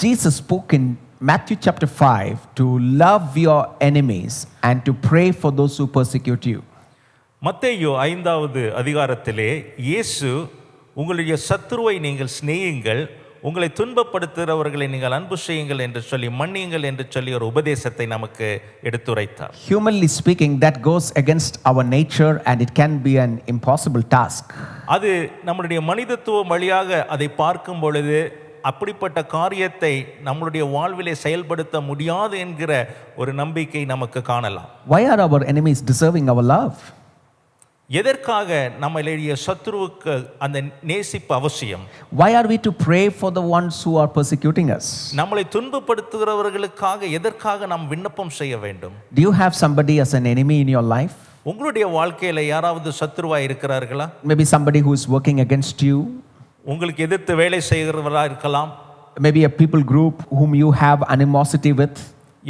Jesus spoke in Matthew chapter 5 to love your enemies and to pray for those who persecute you. மத்தேயு 5வது அதிகாரத்திலே இயேசு உங்களுடைய சத்துருவை நீங்கள் சிநேகியுங்கள், உங்களை துன்பப்படுத்துகிறவர்களை நீங்கள் அன்பு செய்யுங்கள் என்று சொல்லி மன்னியுங்கள் என்று சொல்லி ஒரு உபதேசத்தை நமக்கு எடுத்துரைத்தார். Humanly speaking, that goes against our nature and it can be an impossible task. அது நம்முடைய மனிதத்துவம் வழியாக அதை பார்க்கும் பொழுது அப்படிப்பட்ட காரியத்தை நம்மளுடைய வாழ்விலே செயல்படுத்த முடியாது என்கிற ஒரு நம்பிக்கை நமக்கு காணலாம். Why are our enemies deserving our love? எதற்காக நம்மளுடைய சத்துருவுக்கு அந்த நேசிப்பு அவசியம்? Why are we to pray for the ones who are persecuting us? நம்மளை துன்பப்படுத்துகிறவர்களுக்காக எதற்காக நாம் விண்ணப்பம் செய்ய வேண்டும்? Do you have somebody as an enemy in your life? உங்களுடைய வாழ்க்கையில யாராவது சத்துருவா இருக்கிறார்களா? Maybe somebody who is working against you. உங்களுக்கு எதிர்த்து வேலை செய்கிறவரா இருக்கலாம். Maybe a people group whom you have animosity with.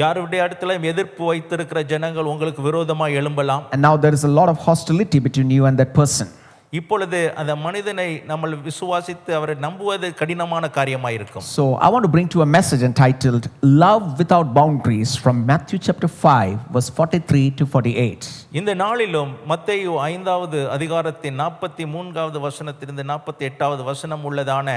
யாருடைய இடத்துல எதிர்ப்பு வைத்திருக்கிற ஜனங்கள் உங்களுக்கு விரோதமாக எழும்பலாம். And now there is a lot of hostility between you and that person. இப்பொழுது அந்த மனிதனை நம்ம விசுவாசித்து அவரை நம்புவது கடினமான காரியமாக இருக்கும். So I want to bring to a message entitled Love Without Boundaries from Matthew chapter 5 verse 43 to 48. இந்த நாளிலும் மத்தேயு 5வது அதிகாரத்தின் 43வது வசனத்திலிருந்து 48வது வசனம் உள்ளதான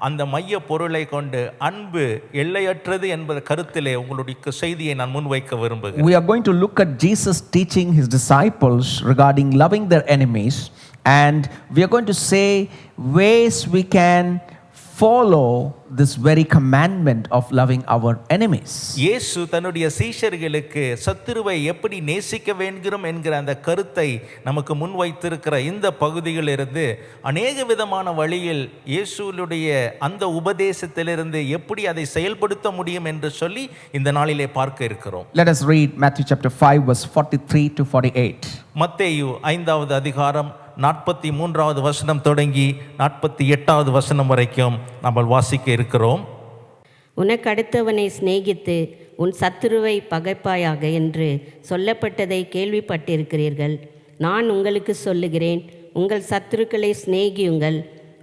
அந்த மைய பொருளை கொண்டு அன்பு எல்லையற்றது என்பது கருத்திலே உங்களுடைய செய்தியை நான் முன்வைக்க விரும்புகிறேன். We are going to look at Jesus teaching his disciples regarding loving their enemies, and we are going to say ways we can follow this very commandment of loving our enemies. இயேசு தன்னுடைய சீஷர்களுக்கு சத்துருவை எப்படி நேசிக்க வேண்டும் என்கிற அந்த கருத்தை நமக்கு முன்வைத்திருக்கிற இந்த பகுதியிலிருந்து அநேக விதமான வழியில் இயேசுவுடைய அந்த உபதேசத்திலிருந்து எப்படி அதை செயல்படுத்த முடியும் என்று சொல்லி இந்த நாளிலே பார்க்க இருக்கிறோம். Let us read Matthew chapter 5 verse 43 to 48. மத்தேயு 5வது அதிகாரம் 43வது வசனம் தொடங்கி 48வது வசனம் வரைக்கும் நாம் வாசிக்க இருக்கிறோம். உனக்கு அடுத்தவனை சிநேகித்து உன் சத்துருவை பகைப்பாயாக என்று சொல்லப்பட்டதை கேள்விப்பட்டிருக்கிறீர்கள். நான் உங்களுக்கு சொல்லுகிறேன், உங்கள் சத்துருக்களை சிநேகியுங்கள்,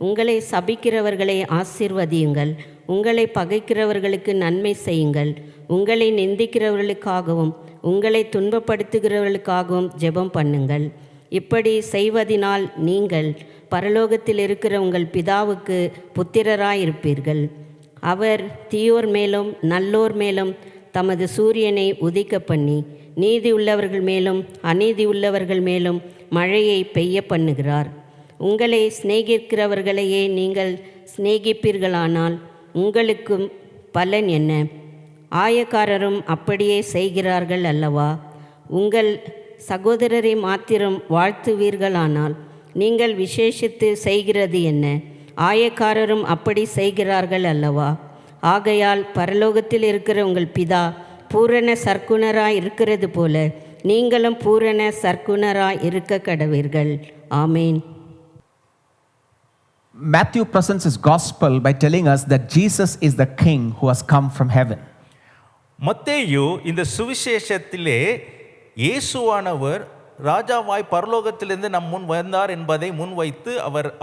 உங்களை சபிக்கிறவர்களை ஆசீர்வதியுங்கள், உங்களை பகைக்கிறவர்களுக்கு நன்மை செய்யுங்கள், உங்களை நிந்திக்கிறவர்களுக்காகவும் உங்களை துன்பப்படுத்துகிறவர்களுக்காகவும் ஜெபம் பண்ணுங்கள். இப்படி செய்வதினால் நீங்கள் பரலோகத்தில் இருக்கிற உங்கள் பிதாவுக்கு புத்திரராயிருப்பீர்கள். அவர் தீயோர் மேலும் நல்லோர் மேலும் தமது சூரியனை உதிக்க பண்ணி நீதி உள்ளவர்கள் மேலும் அநீதி உள்ளவர்கள் மேலும் மழையை பெய்ய பண்ணுகிறார். உங்களை சிநேகிக்கிறவர்களையே நீங்கள் சிநேகிப்பீர்களானால் உங்களுக்கும் பலன் என்ன? ஆயக்காரரும் அப்படியே செய்கிறார்கள் அல்லவா? உங்கள் சகோதரரை மாத்திரம் வாழ்த்துவீர்களானால் நீங்கள் விசேஷித்து செய்கிறது என்ன? ஆயக்காரரும் அப்படி செய்கிறார்கள் அல்லவா? ஆகையால் பரலோகத்தில் இருக்கிற உங்கள் பிதா பூரண சர்க்குணராய் இருக்கிறது போல நீங்களும் பூரண சர்க்குணராய் இருக்க கடவீர்கள். ஆமேன். Matthew presents his gospel by telling us that Jesus is the king who has come from heaven. மத்தேயு இந்த சுவிசேஷத்திலே இயேசுவானவர் ராஜாவாய் பரலோகத்திலிருந்து நம் முன் வந்தார் என்பதை முன்வைத்து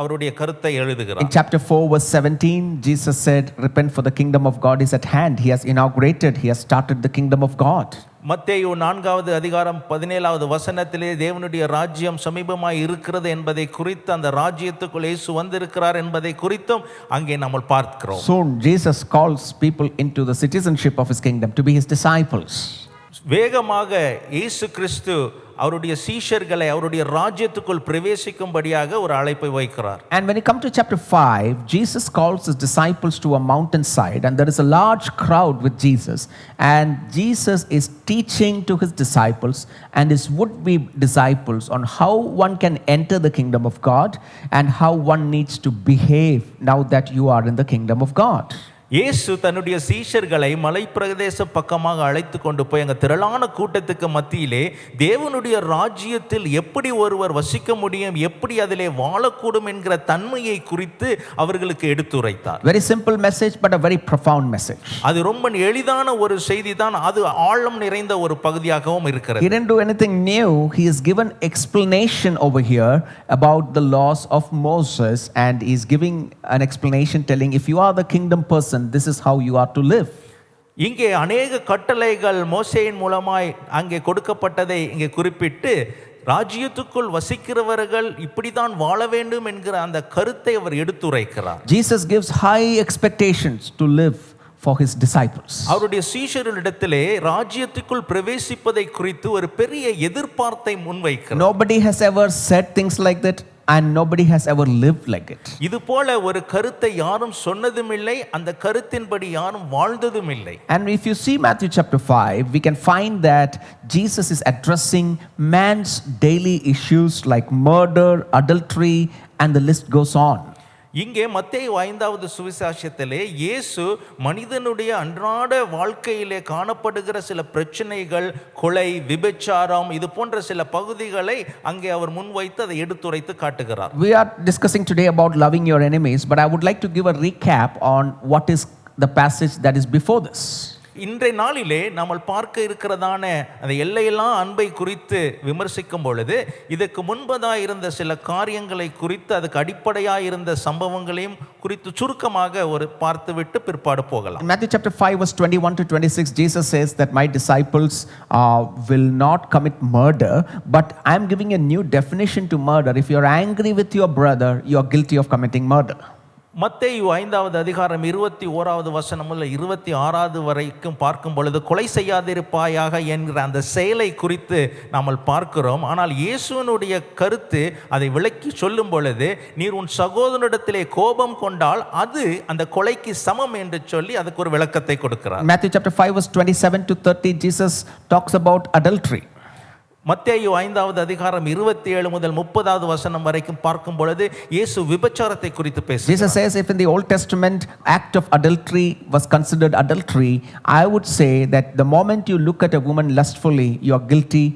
அவருடைய கருத்தை எழுதுகிறார். In chapter 4 verse 17 Jesus said, repent for the kingdom of God is at hand. He has inaugurated, he has started the kingdom of God. மத்தேயு 4வது அதிகாரம் 17வது வசனத்திலே தேவனுடைய ராஜ்யம் சமீபமாய் இருக்கிறது என்பதை குறித்து அந்த ராஜ்யத்துக்குள் இயேசு வந்திருக்கிறார் என்பதை குறித்தும் அங்கே நாம் பார்க்கிறோம். Soon Jesus calls people into the citizenship of his kingdom to be his disciples. வேகமாக இயேசு கிறிஸ்து அவருடைய சீஷர்களை அவருடைய ராஜ்யத்துக்குள் பிரவேசிக்கும்படியாக ஒரு அழைப்பை வைக்கிறார். And when you come to chapter 5, Jesus calls his disciples to a mountainside, and there is a large crowd with Jesus, and Jesus is teaching to his disciples and his would-be disciples on how one can enter the kingdom of God and how one needs to behave now that you are in the kingdom of God. இயேசு தன்னுடைய சீஷர்களை மலை பிரதேச பக்கமாக அழைத்து கொண்டு போய் அங்கே திரளான கூட்டத்துக்கு மத்தியிலே தேவனுடைய ராஜ்யத்தில் எப்படி ஒருவர் வசிக்க முடியும், எப்படி அதிலே வாழக்கூடும் என்கிற தன்மையை குறித்து அவர்களுக்கு எடுத்துரைத்தார். Very simple message but a very profound message. அது ரொம்ப எளிதான ஒரு செய்தி தான், அது ஆழம் நிறைந்த ஒரு பகுதியாகவும் இருக்கிறது. He didn't do anything new. He is given explanation over here about the laws of Moses, and he is giving an explanation telling if you are the kingdom person, listen, this is how you are to live. இங்கே அநேக கட்டளைகள் மோசேயின் மூலமாய் அங்கே கொடுக்கப்பட்டதை இங்கே குறிப்பிட்டு ராஜ்யத்துக்குள் வசிக்கிறவர்கள் இப்படிதான் வாழ வேண்டும் என்கிற அந்த கருத்தை அவர் எடுத்துரைக்கிறார். Jesus gives high expectations to live for his disciples. அவருடைய சீஷர்களிடத்திலே ராஜ்யத்துக்குள் பிரவேசிப்பதை குறித்து ஒரு பெரிய எதிர்பார்ப்பை முன்வைக்கிறார். Nobody has ever said things like that and nobody has ever lived like it. இது போல ஒரு கருத்தை யாரும் சொன்னதும் இல்லை, அந்த கருத்தின்படி யாரும் வாழ்ந்ததும் இல்லை. And if you see Matthew chapter 5, we can find that Jesus is addressing man's daily issues like murder, adultery, and the list goes on. இங்கே மத்தேயு 5வது சுவிசேஷத்திலே இயேசு மனிதனுடைய அன்றாட வாழ்க்கையிலே காணப்படுகிற சில பிரச்சனைகள், கொலை, விபச்சாரம், இது போன்ற சில பகுதிகளை அங்கே அவர் முன்வைத்து அதை எடுத்துரைத்து காட்டுகிறார். We are discussing today about loving your enemies, but I would like to give a recap on what is the passage that is before this. இன்றைய நாளிலே நாம் பார்க்க இருக்கிறதான அந்த எல்லையெல்லாம் அன்பை குறித்து விமர்சிக்கும் பொழுது இதற்கு முன்பதாக இருந்த சில காரியங்களை குறித்து அதுக்கு அடிப்படையாக இருந்த சம்பவங்களையும் குறித்து சுருக்கமாக ஒரு பார்த்துவிட்டு பிற்பாடு போகலாம். In Matthew chapter 5 verse 21 to 26, Jesus says that my disciples will not commit murder, but I am giving a new definition to murder. If you are angry with your brother, you are guilty of committing murder. மத்தேயு 5வது அதிகாரம் 21வது வசனம் முதல் 26வது வரைக்கும் பார்க்கும் பொழுது கொலை செய்யாதிருப்பாயாக என்கிற அந்த செயலை குறித்து நாம் பார்க்கிறோம். ஆனால் இயேசுவினுடைய கருத்து அதை விளக்கி சொல்லும் பொழுது, நீர் உன் சகோதரனிடத்திலே கோபம் கொண்டால் அது அந்த கொலைக்கு சமம் என்று சொல்லி அதுக்கு ஒரு விளக்கத்தை கொடுக்கிறார். Matthew chapter 5 verse 27 to 30, Jesus talks about adultery. மத்தேயு 5வது அதிகாரம் 27 முதல் 30வது வசனம் வரைக்கும் பார்க்கும் பொழுது இயேசு விபச்சாரத்தை குறித்து பேசுகிறார். Jesus says, if in the Old Testament act of adultery was considered adultery, I would say that the moment you look at a woman lustfully, you are guilty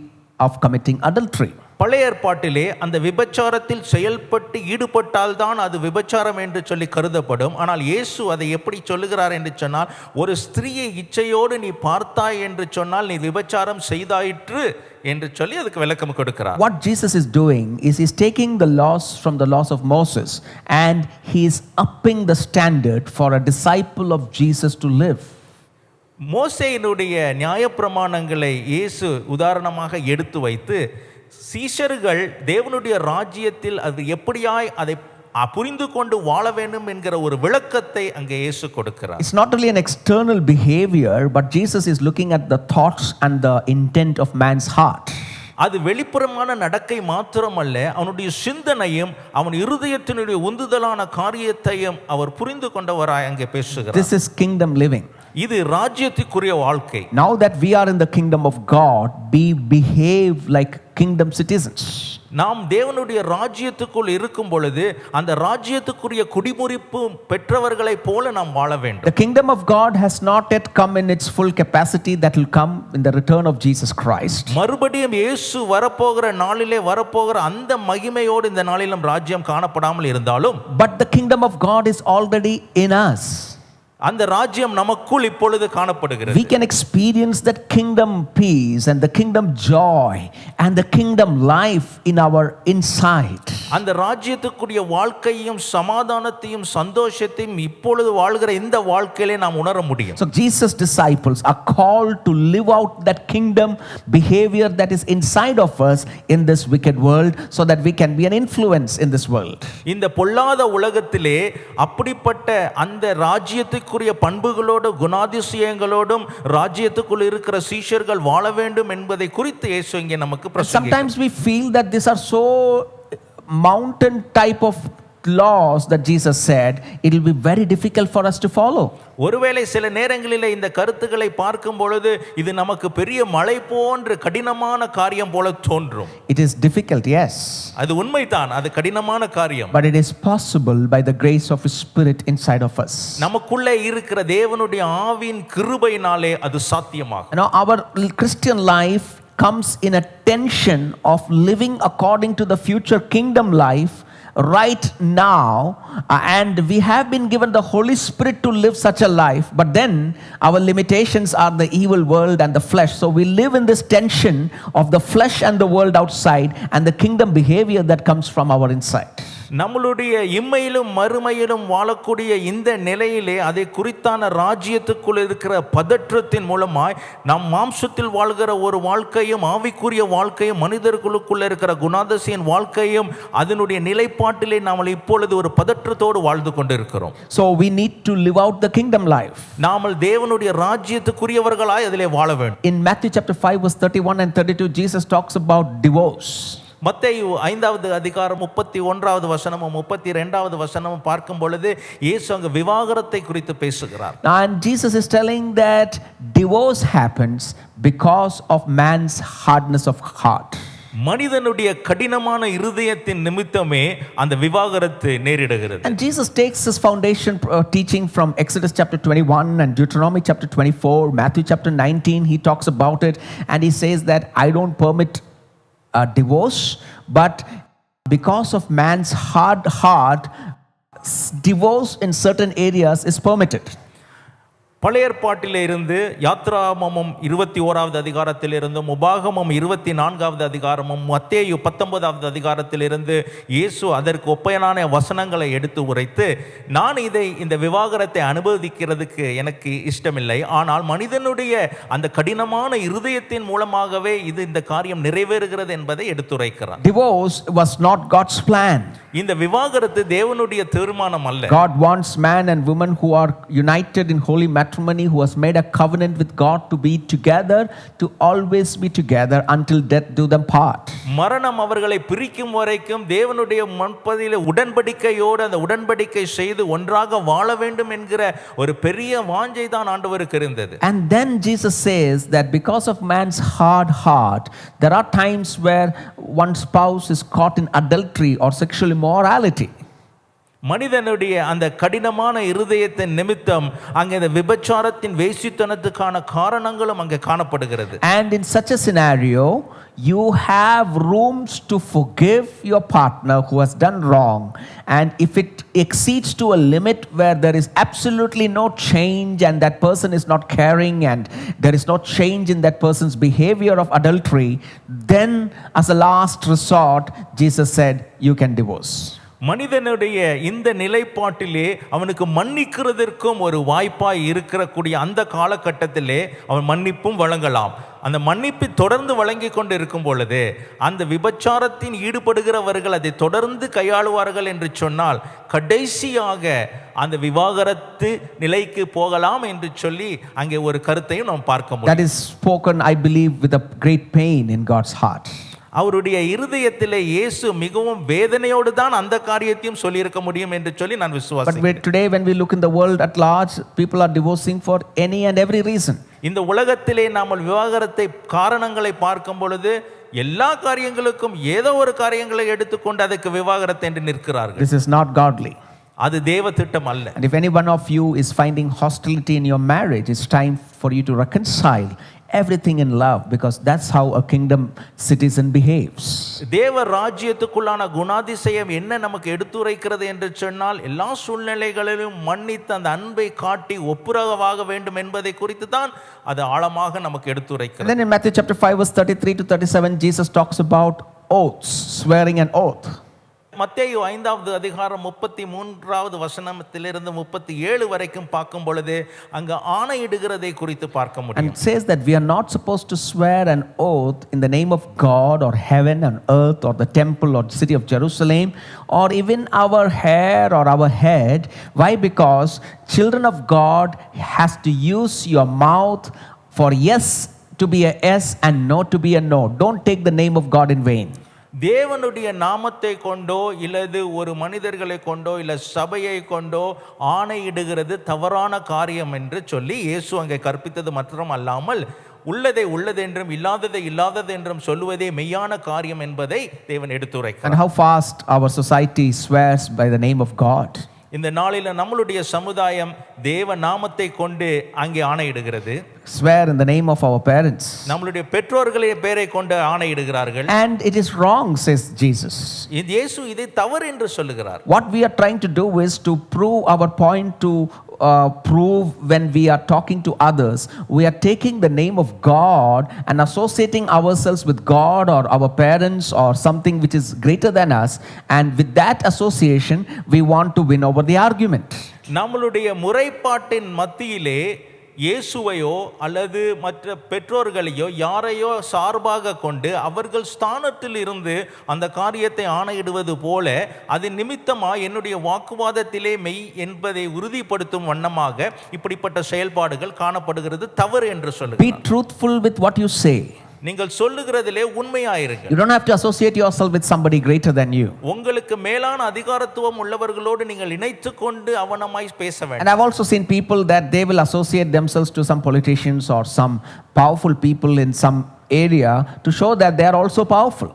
of committing adultery. பழைய ஏற்பாட்டிலே அந்த விபச்சாரத்தில் செயல்பட்டு ஈடுபட்டால் தான் அது விபச்சாரம் என்று சொல்லி கருதப்படும். ஆனால் இயேசு அதை எப்படி சொல்லுகிறார் என்று சொன்னால், ஒரு ஸ்திரீயை இச்சையோடு நீ பார்த்தாய் என்று சொன்னால் நீ விபச்சாரம் செய்தாயிற்று என்று சொல்லி அதுக்கு விளக்கம் கொடுக்கிறார். What Jesus is doing is he's taking the laws from the laws of Moses and he's upping the standard for a disciple of Jesus to live. மோசேயினுடைய நியாயப்பிரமாணங்களை இயேசு உதாரணமாக எடுத்து வைத்து சீஷர்கள் தேவனுடைய ராஜ்யத்தில் அது எப்படியாய் அதை புரிந்து கொண்டு வாழ வேண்டும் என்கிற ஒரு விளக்கத்தை அங்கே இயேசு கொடுக்கிறார். It's not only an external behavior, but Jesus is looking at the thoughts and the intent of man's heart. அது வெளிப்புறமான நடக்கை மாத்திரமல்ல, அவனுடைய சிந்தனையும் அவன் இருதயத்தினுடைய உந்துதலான காரியத்தையும் அவர் புரிந்து கொண்டவராய் அங்கே பேசுகிறார். This is kingdom living. இது ராஜ்யத்துக்குரிய வாழ்க்கை. Now that we are in the kingdom of God, we behave like kingdom citizens. நாம் தேவனுடைய ராஜ்யத்துக்குள் இருக்கும் பொழுது அந்த ராஜ்யத்துக்குரிய குடிமுறிப்பு பெற்றவர்களை போல நாம் வாழ வேண்டும். The kingdom of God has not yet come in its full capacity, that will come in the return of Jesus Christ. மறுபடியும் இயேசு வரப்போகிற நாளிலே வரப்போகிற அந்த மகிமையோடு இந்த நாளிலும் ராஜ்யம் காணப்படாமல் இருந்தாலும், but the kingdom of God is already in us. அந்த ராஜ்யம் நமக்குள் இப்பொழுது காணப்படுகிறது. We can experience that kingdom peace and the kingdom joy and the kingdom life in our inside. அந்த ராஜ்யத்துக்குரிய வாழ்க்கையும் சமாதானத்தையும் சந்தோஷத்தையும் இப்பொழுது வாழ்கிற இந்த வாழ்க்கையிலே நாம் உணர முடியும். So Jesus' disciples are called to live out that kingdom behavior that is inside of us in this wicked world, so that we can be an influence in this world. இந்த பொல்லாத உலகத்திலே அப்படிப்பட்ட அந்த ராஜ்யத்துக்குரிய பண்புகளோடு குணாதிசயங்களோடும் ராஜ்யத்துக்குள் இருக்கிற சீஷர்கள் வாழ வேண்டும் என்பதை குறித்து இயேசு இங்கே நமக்கு பிரசங்கிக்கிறார். Sometimes we feel that these are so mountain type of laws that Jesus said, it will be very difficult for us to follow. ஒருவேளை சில நேரங்களிலே இந்த கருத்துக்களை பார்க்கும் பொழுது இது நமக்கு பெரிய மலை போன்ற கடினமான காரியம் போல தோன்றும். It is difficult, yes. அது உண்மைதான், அது கடினமான காரியம். But it is possible by the grace of His Spirit inside of us. நமக்குள்ளே இருக்கிற தேவனுடைய ஆவியின் கிருபையினாலே அது சாத்தியமாகும். Now our Christian life comes in a tension of living according to the future kingdom life right now, and we have been given the Holy Spirit to live such a life, but then our limitations are the evil world and the flesh. So we live in this tension of the flesh and the world outside and the kingdom behavior that comes from our inside. நம்மளுடைய இம்மையிலும் மறுமையிலும் வாழக்கூடிய இந்த நிலையிலே அதை குறித்தான ராஜ்யத்துக்குள் இருக்கிற பதற்றத்தின் மூலமாய் நாம் மாம்சத்தில் வாழ்கிற ஒரு வாழ்க்கையும் ஆவிக்குரிய வாழ்க்கையும் மனிதர்களுக்குள்ள இருக்கிற குணாதிசையின் வாழ்க்கையும் அதனுடைய நிலைப்பாட்டிலே நாம் இப்பொழுது ஒரு பதற்றத்தோடு வாழ்ந்து கொண்டிருக்கிறோம். So we need to live out the kingdom life. நாம் தேவனுடைய ராஜ்யத்துக்குரியவர்களாய் அதிலே வாழ வேண்டும். In Matthew chapter 5 verse 31 and 32, Jesus talks about divorce. மத்தேயு 5வது அதிகாரம் 31வது வசனமும் 32வது வசனமும் பார்க்கும் பொழுது இயேசு அங்கு விவாகரத்தை குறித்து பேசுகிறார். And Jesus is telling that divorce happens because of man's hardness of heart. மனிதனுடைய கடினமான இருதயத்தின் நிமித்தமே அந்த விவாகரத்து நேரிடுகிறது. And Jesus takes his foundation teaching from Exodus chapter 21 and Deuteronomy chapter 24, Matthew chapter 19, he talks about it and he says that I don't permit divorce, but because of man's hard heart, divorce in certain areas is permitted. பழைய ஏற்பாட்டிலே இருந்து யாத்ராகமம் 21வது அதிகாரத்திலிருந்தும் உபாகமம் 24வது அதிகாரமும் மத்தேயு 19வது அதிகாரத்திலிருந்து இயேசு அதற்கு ஒப்பையான வசனங்களை எடுத்து உரைத்து நான் இந்த விவாகரத்தை அனுமதிக்கிறதுக்கு எனக்கு இஷ்டமில்லை, ஆனால் மனிதனுடைய அந்த கடினமான இருதயத்தின் மூலமாகவே இந்த காரியம் நிறைவேறுகிறது என்பதை எடுத்துரைக்கிறார். Divorce was not God's plan. இந்த விவாகரத்து தேவனுடைய தீர்மானம் அல்ல. God wants man and woman who are united in holy matrimony, who has made a covenant with God to be together, to always be together until death do them part. மரணம் அவர்களை பிரிக்கும் வரைக்கும் தேவனுடைய முன்பதிலே உடன்படிக்கையோடு அந்த உடன்படிக்கை செய்து ஒன்றாக வாழ வேண்டும் என்கிற ஒரு பெரிய வாஞ்சை தான் ஆண்டவருக்கு இருந்தது. And then Jesus says that because of man's hard heart, there are times where one spouse is caught in adultery or sexual immorality. மனிதனுடைய அந்த கடினமான இருதயத்தின் நிமித்தம் அங்கே இந்த விபச்சாரத்தின் வேசித்தனத்துக்கான காரணங்களும் அங்கே காணப்படுகிறது. And in such a scenario, you have rooms to forgive your partner who has done wrong, and if it exceeds to a limit where there is absolutely no change and that person is not caring and there is no change in that person's behavior of adultery, then as a last resort Jesus said you can divorce. மனிதனுடைய இந்த நிலைப்பாட்டிலே அவனுக்கு மன்னிக்கிறதற்கும் ஒரு வாய்ப்பாய் இருக்கக்கூடிய அந்த காலகட்டத்திலே அவன் மன்னிப்பும் வழங்கலாம். அந்த மன்னிப்பு தொடர்ந்து வழங்கி கொண்டு இருக்கும் பொழுது அந்த விபச்சாரத்தின் ஈடுபடுகிறவர்கள் அதை தொடர்ந்து கையாளுவார்கள் என்று சொன்னால் கடைசியாக அந்த விவாகரத்து நிலைக்கு போகலாம் என்று சொல்லி அங்கே ஒரு கருத்தையும் நாம் பார்க்க முடியும். That is spoken, I believe, with a great pain in God's heart. அவருடைய இருதயத்திலே இயேசு மிகவும் வேதனையோடு தான் அந்த காரியத்தையும் சொல்லியிருக்க முடியும் என்று சொல்லி நான் விசுவாசிக்கிறேன். But today when we look in the world at large, people are divorcing for any and every reason. இந்த உலகத்திலே நாம் விவாகரத்தை காரணங்களை பார்க்கும் பொழுது எல்லா காரியங்களுக்கும் ஏதோ ஒரு காரியங்களை எடுத்துக்கொண்டு அதுக்கு விவாகரத்து என்று நிற்கிறார்கள். This is not godly. அது தேவ திட்டம் அல்ல. And if any one of you is finding hostility in your marriage, it's time for you to reconcile everything in love, because that's how a kingdom citizen behaves. தேவ ராஜ்யத்துக்குள்ளான குணாதிசயம் என்ன நமக்கு எடுத்துரைக்கிறது என்று சொன்னால் எல்லா சூழ்நிலைகளிலும் மன்னித்து அந்த அன்பை காட்டி ஒப்புரவாக வேண்டும் என்பதை குறித்து தான் அது ஆழமாக நமக்கு எடுத்துரைக்கிறது. And then in Matthew chapter 5 verse 33 to 37, Jesus talks about oaths, swearing an oath. மத்தேயு 5வது அதிகாரம் 33வது வசனத்திலிருந்து 37 வரைக்கும் பார்க்கும் பொழுது அங்க ஆணையிடுகிறதை குறித்து பார்க்க முடியும். And it says that we are not supposed to swear an oath in the name of God or heaven and earth or the temple or the city of Jerusalem or even our hair or our head. Why? Because children of God has to use your mouth for yes to be a yes and no to be a no. Don't take the name of God in vain. தேவனுடைய நாமத்தை கொண்டோ இல்லது ஒரு மனிதர்களை கொண்டோ இல்ல சபையை கொண்டோ ஆணையிடுகிறது தவறான காரியம் என்று சொல்லி இயேசு அங்கே கற்பித்தது மாத்திரம் அல்லாமல் உள்ளதை உள்ளதென்றும் இல்லாததை இல்லாதது என்றும் சொல்லுவதே மெய்யான காரியம் என்பதை தேவன் எடுத்துரைக்கிறார். And how fast our society swears by the name of God. இந்த நாளில நம்மளுடைய சமுதாயம் தேவ நாமத்தை கொண்டு அங்கே ஆணையிடுகிறது. Swear in the name of our parents. நம்மளுடைய பெற்றோர்களுடைய பெயரை கொண்டு ஆணையிடுகிறார்கள். And it is wrong, says Jesus. இயேசு இதை தவறு என்று சொல்லுகிறார். What we are trying to do is to prove our point to prove when we are talking to others, we are taking the name of God and associating ourselves with God or our parents or something which is greater than us, and with that association we want to win over the argument. நம்மளுடைய முறைப்பாட்டின் மத்தியிலே இயேசுவையோ அல்லது மற்ற பெற்றோர்களையோ யாரையோ சார்பாக கொண்டு அவர்கள் ஸ்தானத்தில் இருந்து அந்த காரியத்தை ஆணையிடுவது போல அது நிமித்தமாக என்னுடைய வாக்குவாதத்திலே மெய் என்பதை உறுதிப்படுத்தும் வண்ணமாக இப்படிப்பட்ட செயல்பாடுகள் காணப்படுகிறது, தவறு என்று சொல்லுங்கள். Be truthful with what you say. நீங்கள் சொல்லுகிறதிலே உண்மையாயிருங்கள். You don't have to associate yourself with somebody greater than you. உங்களுக்கு மேலான அதிகாரத்துவம் உள்ளவர்களோடு நீங்கள் இணைத்துக் கொண்டு அவனமாய் பேச வேண்டும். And I've also seen people that they will associate themselves to some politicians or some powerful people in some area to show that they are also powerful.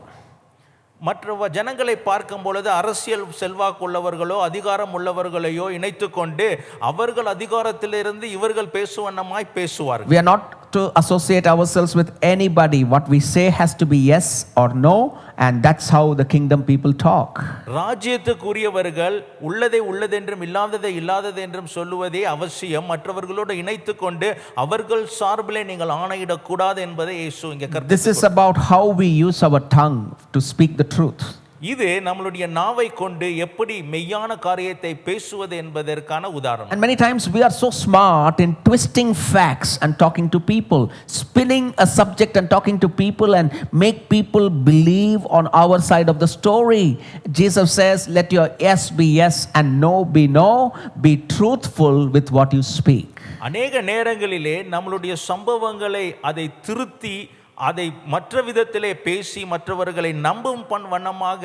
மற்ற ஜனங்களை பார்க்கும் பொழுது அரசியல் செல்வாக்கு உள்ளவர்களோ அதிகாரம் உள்ளவர்களையோ இணைத்துக் கொண்டு அவர்கள் அதிகாரத்திலிருந்து இவர்கள் பேசுவண்ணமாய் பேசுவார்கள். We are not to associate ourselves with anybody. What we say has to be yes or no, and that's how the kingdom people talk. ராஜ்யத்துக்குரியவர்கள் உள்ளதை உள்ளதென்றும் இல்லாததை இல்லாததென்றும் சொல்லுவதே அவசியம். மற்றவர்களோடு இணைத்துக் கொண்டு அவர்கள் சார்பிலே நீங்கள் ஆணையிடக்கூடாது என்பதை இயேசு இங்கே கற்பித்தார். This is about how we use our tongue to speak the truth. இது நம்மளுடைய நாவை கொண்டு எப்படி மெய்யான காரியத்தை பேசுவது என்பதற்கான உதாரணம். And many times we are so smart in twisting facts and talking to people, spinning a subject and talking to people and make people believe on our side of the story. Jesus says, let your yes be yes and no be no. Be truthful with what you speak. அநேக நேரங்களிலே நம்மளுடைய சம்பவங்களை அதை திருத்தி அதை மற்ற விதத்திலே பேசி மற்றவர்களை நம்பும் வண்ணமாக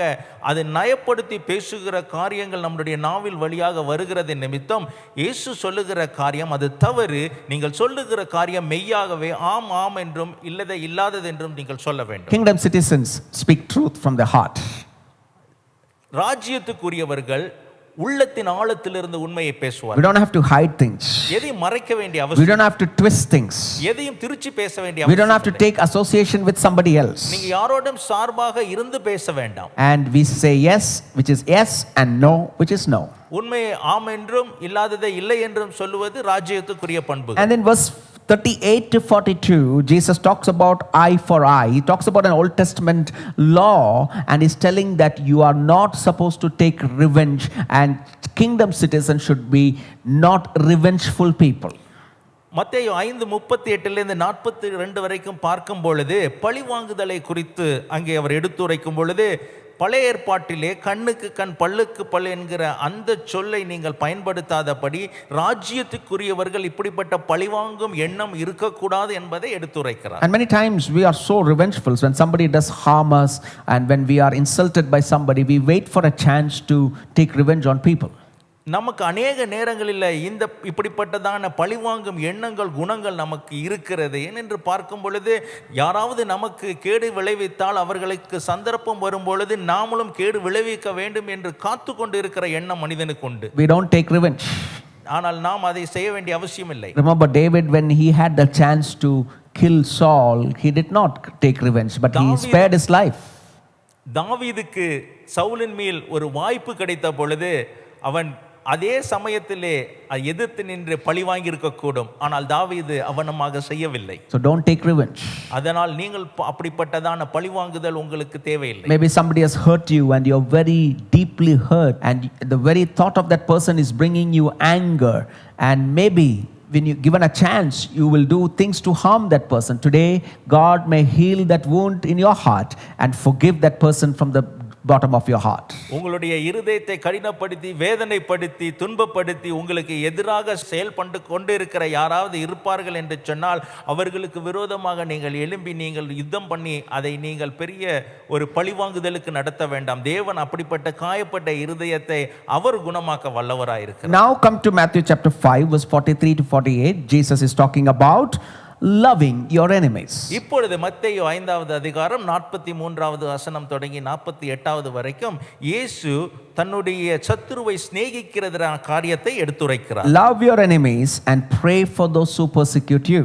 அதை நயப்படுத்தி பேசுகிற காரியங்கள் நம்முடைய நாவில் வழியாக வருகிறது நிமித்தம் இயேசு சொல்லுகிற காரியம் அது தவறு. நீங்கள் சொல்லுகிற காரியம் மெய்யாகவே ஆம் ஆம் என்றும் இல்லதை இல்லாதது என்றும் நீங்கள் சொல்ல வேண்டும். Kingdom citizens speak truth from the heart. ராஜ்யத்துக்குரியவர்கள் உள்ளத்தின் ஆழத்திலிருந்து உண்மையை பேசுவார். We don't have to hide things. எதையும் மறைக்க வேண்டிய We அவசியம். don't have to twist things. எதையும் திருச்சி பேச வேண்டிய We அவசியம். don't have to take association with somebody else. நீங்க யாரோடும் சார்பாக இருந்து பேச வேண்டாம். And we say yes, which is yes, and no, which is no. உண்மையை ஆம் என்றும் இல்லாததை இல்லை என்றும் சொல்லுவது ராஜ்யத்துக்குரிய பண்பு. And in verse 38 to 42, Jesus talks about eye for eye. He talks about an Old Testament law and he's telling that you are not supposed to take revenge, and kingdom citizens should be not revengeful people. மத்தேயு 5:38 42 வரைக்கும் பார்க்கும் பொழுது பழிவாங்குதலை குறித்து அங்கே அவர் எடுத்துரைக்கும் பொழுது பழைய ஏற்பாட்டிலே கண்ணுக்கு கண் பல்லுக்கு பல் என்கிற அந்த சொல்லை நீங்கள் பயன்படுத்தாதபடி ராஜ்யத்துக்குரியவர்கள் இப்படிப்பட்ட பழிவாங்கும் எண்ணம் இருக்கக்கூடாது என்பதை எடுத்துரைக்கிறார். And many times we are so revengeful. When somebody does harm us and when we are insulted by somebody, we wait for a chance to take revenge on people. நமக்கு அநேக நேரங்களில் இந்த இப்படிப்பட்டதான பழிவாங்கும் எண்ணங்கள் குணங்கள் நமக்கு இருக்கிறது. ஏனென்று பார்க்கும் பொழுது யாராவது நமக்கு கேடு விளைவித்தால் அவர்களுக்கு சந்தர்ப்பம் வரும் பொழுது நாமளும் கேடு விளைவிக்க வேண்டும் என்று காத்து கொண்டு இருக்கிற எண்ணம் மனிதனுக்கு உண்டு. We don't take revenge. ஆனால் நாம் அதை செய்ய வேண்டிய அவசியம் இல்லை. Remember David, when he had the chance to kill Saul, he did not take revenge, but he spared his life. தாவீதுக்கு சவுலின் மேல் ஒரு வாய்ப்பு கிடைத்த பொழுது அவன் அதே சமயத்திலே எதிர்த்து நின்று பழி வாங்கி இருக்கக்கூடும். ஆனால் தாவீது அவனமாக செய்யவில்லை. So don't take revenge. அதனால் நீங்கள் அப்படிப்பட்டதான பழிவாங்குதல் உங்களுக்கு தேவையில்லை. Maybe somebody has hurt you and you're very deeply hurt, and the very thought of that person is bringing you anger, and maybe when you given a chance you will do things to harm that person. Today God may heal that wound in your heart and forgive that person from the bottom of your heart. உங்களுடைய இருதயத்தை கடினப்படுத்தி வேதனைப்படுத்தி துன்பப்படுத்தி உங்களுக்கு எதிராக செயல்பட்டு கொண்டு இருக்கிற யாராவது இருப்பார்கள் என்று சொன்னால் அவர்களுக்கு விரோதமாக நீங்கள் எழும்பி நீங்கள் யுத்தம் பண்ணி அதை நீங்கள் பெரிய ஒரு பழிவாங்குதலுக்கு நடத்த வேண்டாம். தேவன் அப்படிப்பட்ட காயப்பட்ட இருதயத்தை அவர் குணமாக்க வல்லவராயிருக்கிறார். Now come to Matthew chapter 5 verse 43 to 48. Jesus is talking about loving your enemies. இப்பொழுது மத்தேயு 5வது அதிகாரம் 43வது வசனம் தொடங்கி 48வது வரைக்கும் இயேசு தன்னுடைய சத்துருவை சிநேகிக்கிறதான காரியத்தை எடுத்துரைக்கிறார். Love your enemies and pray for those who persecute you.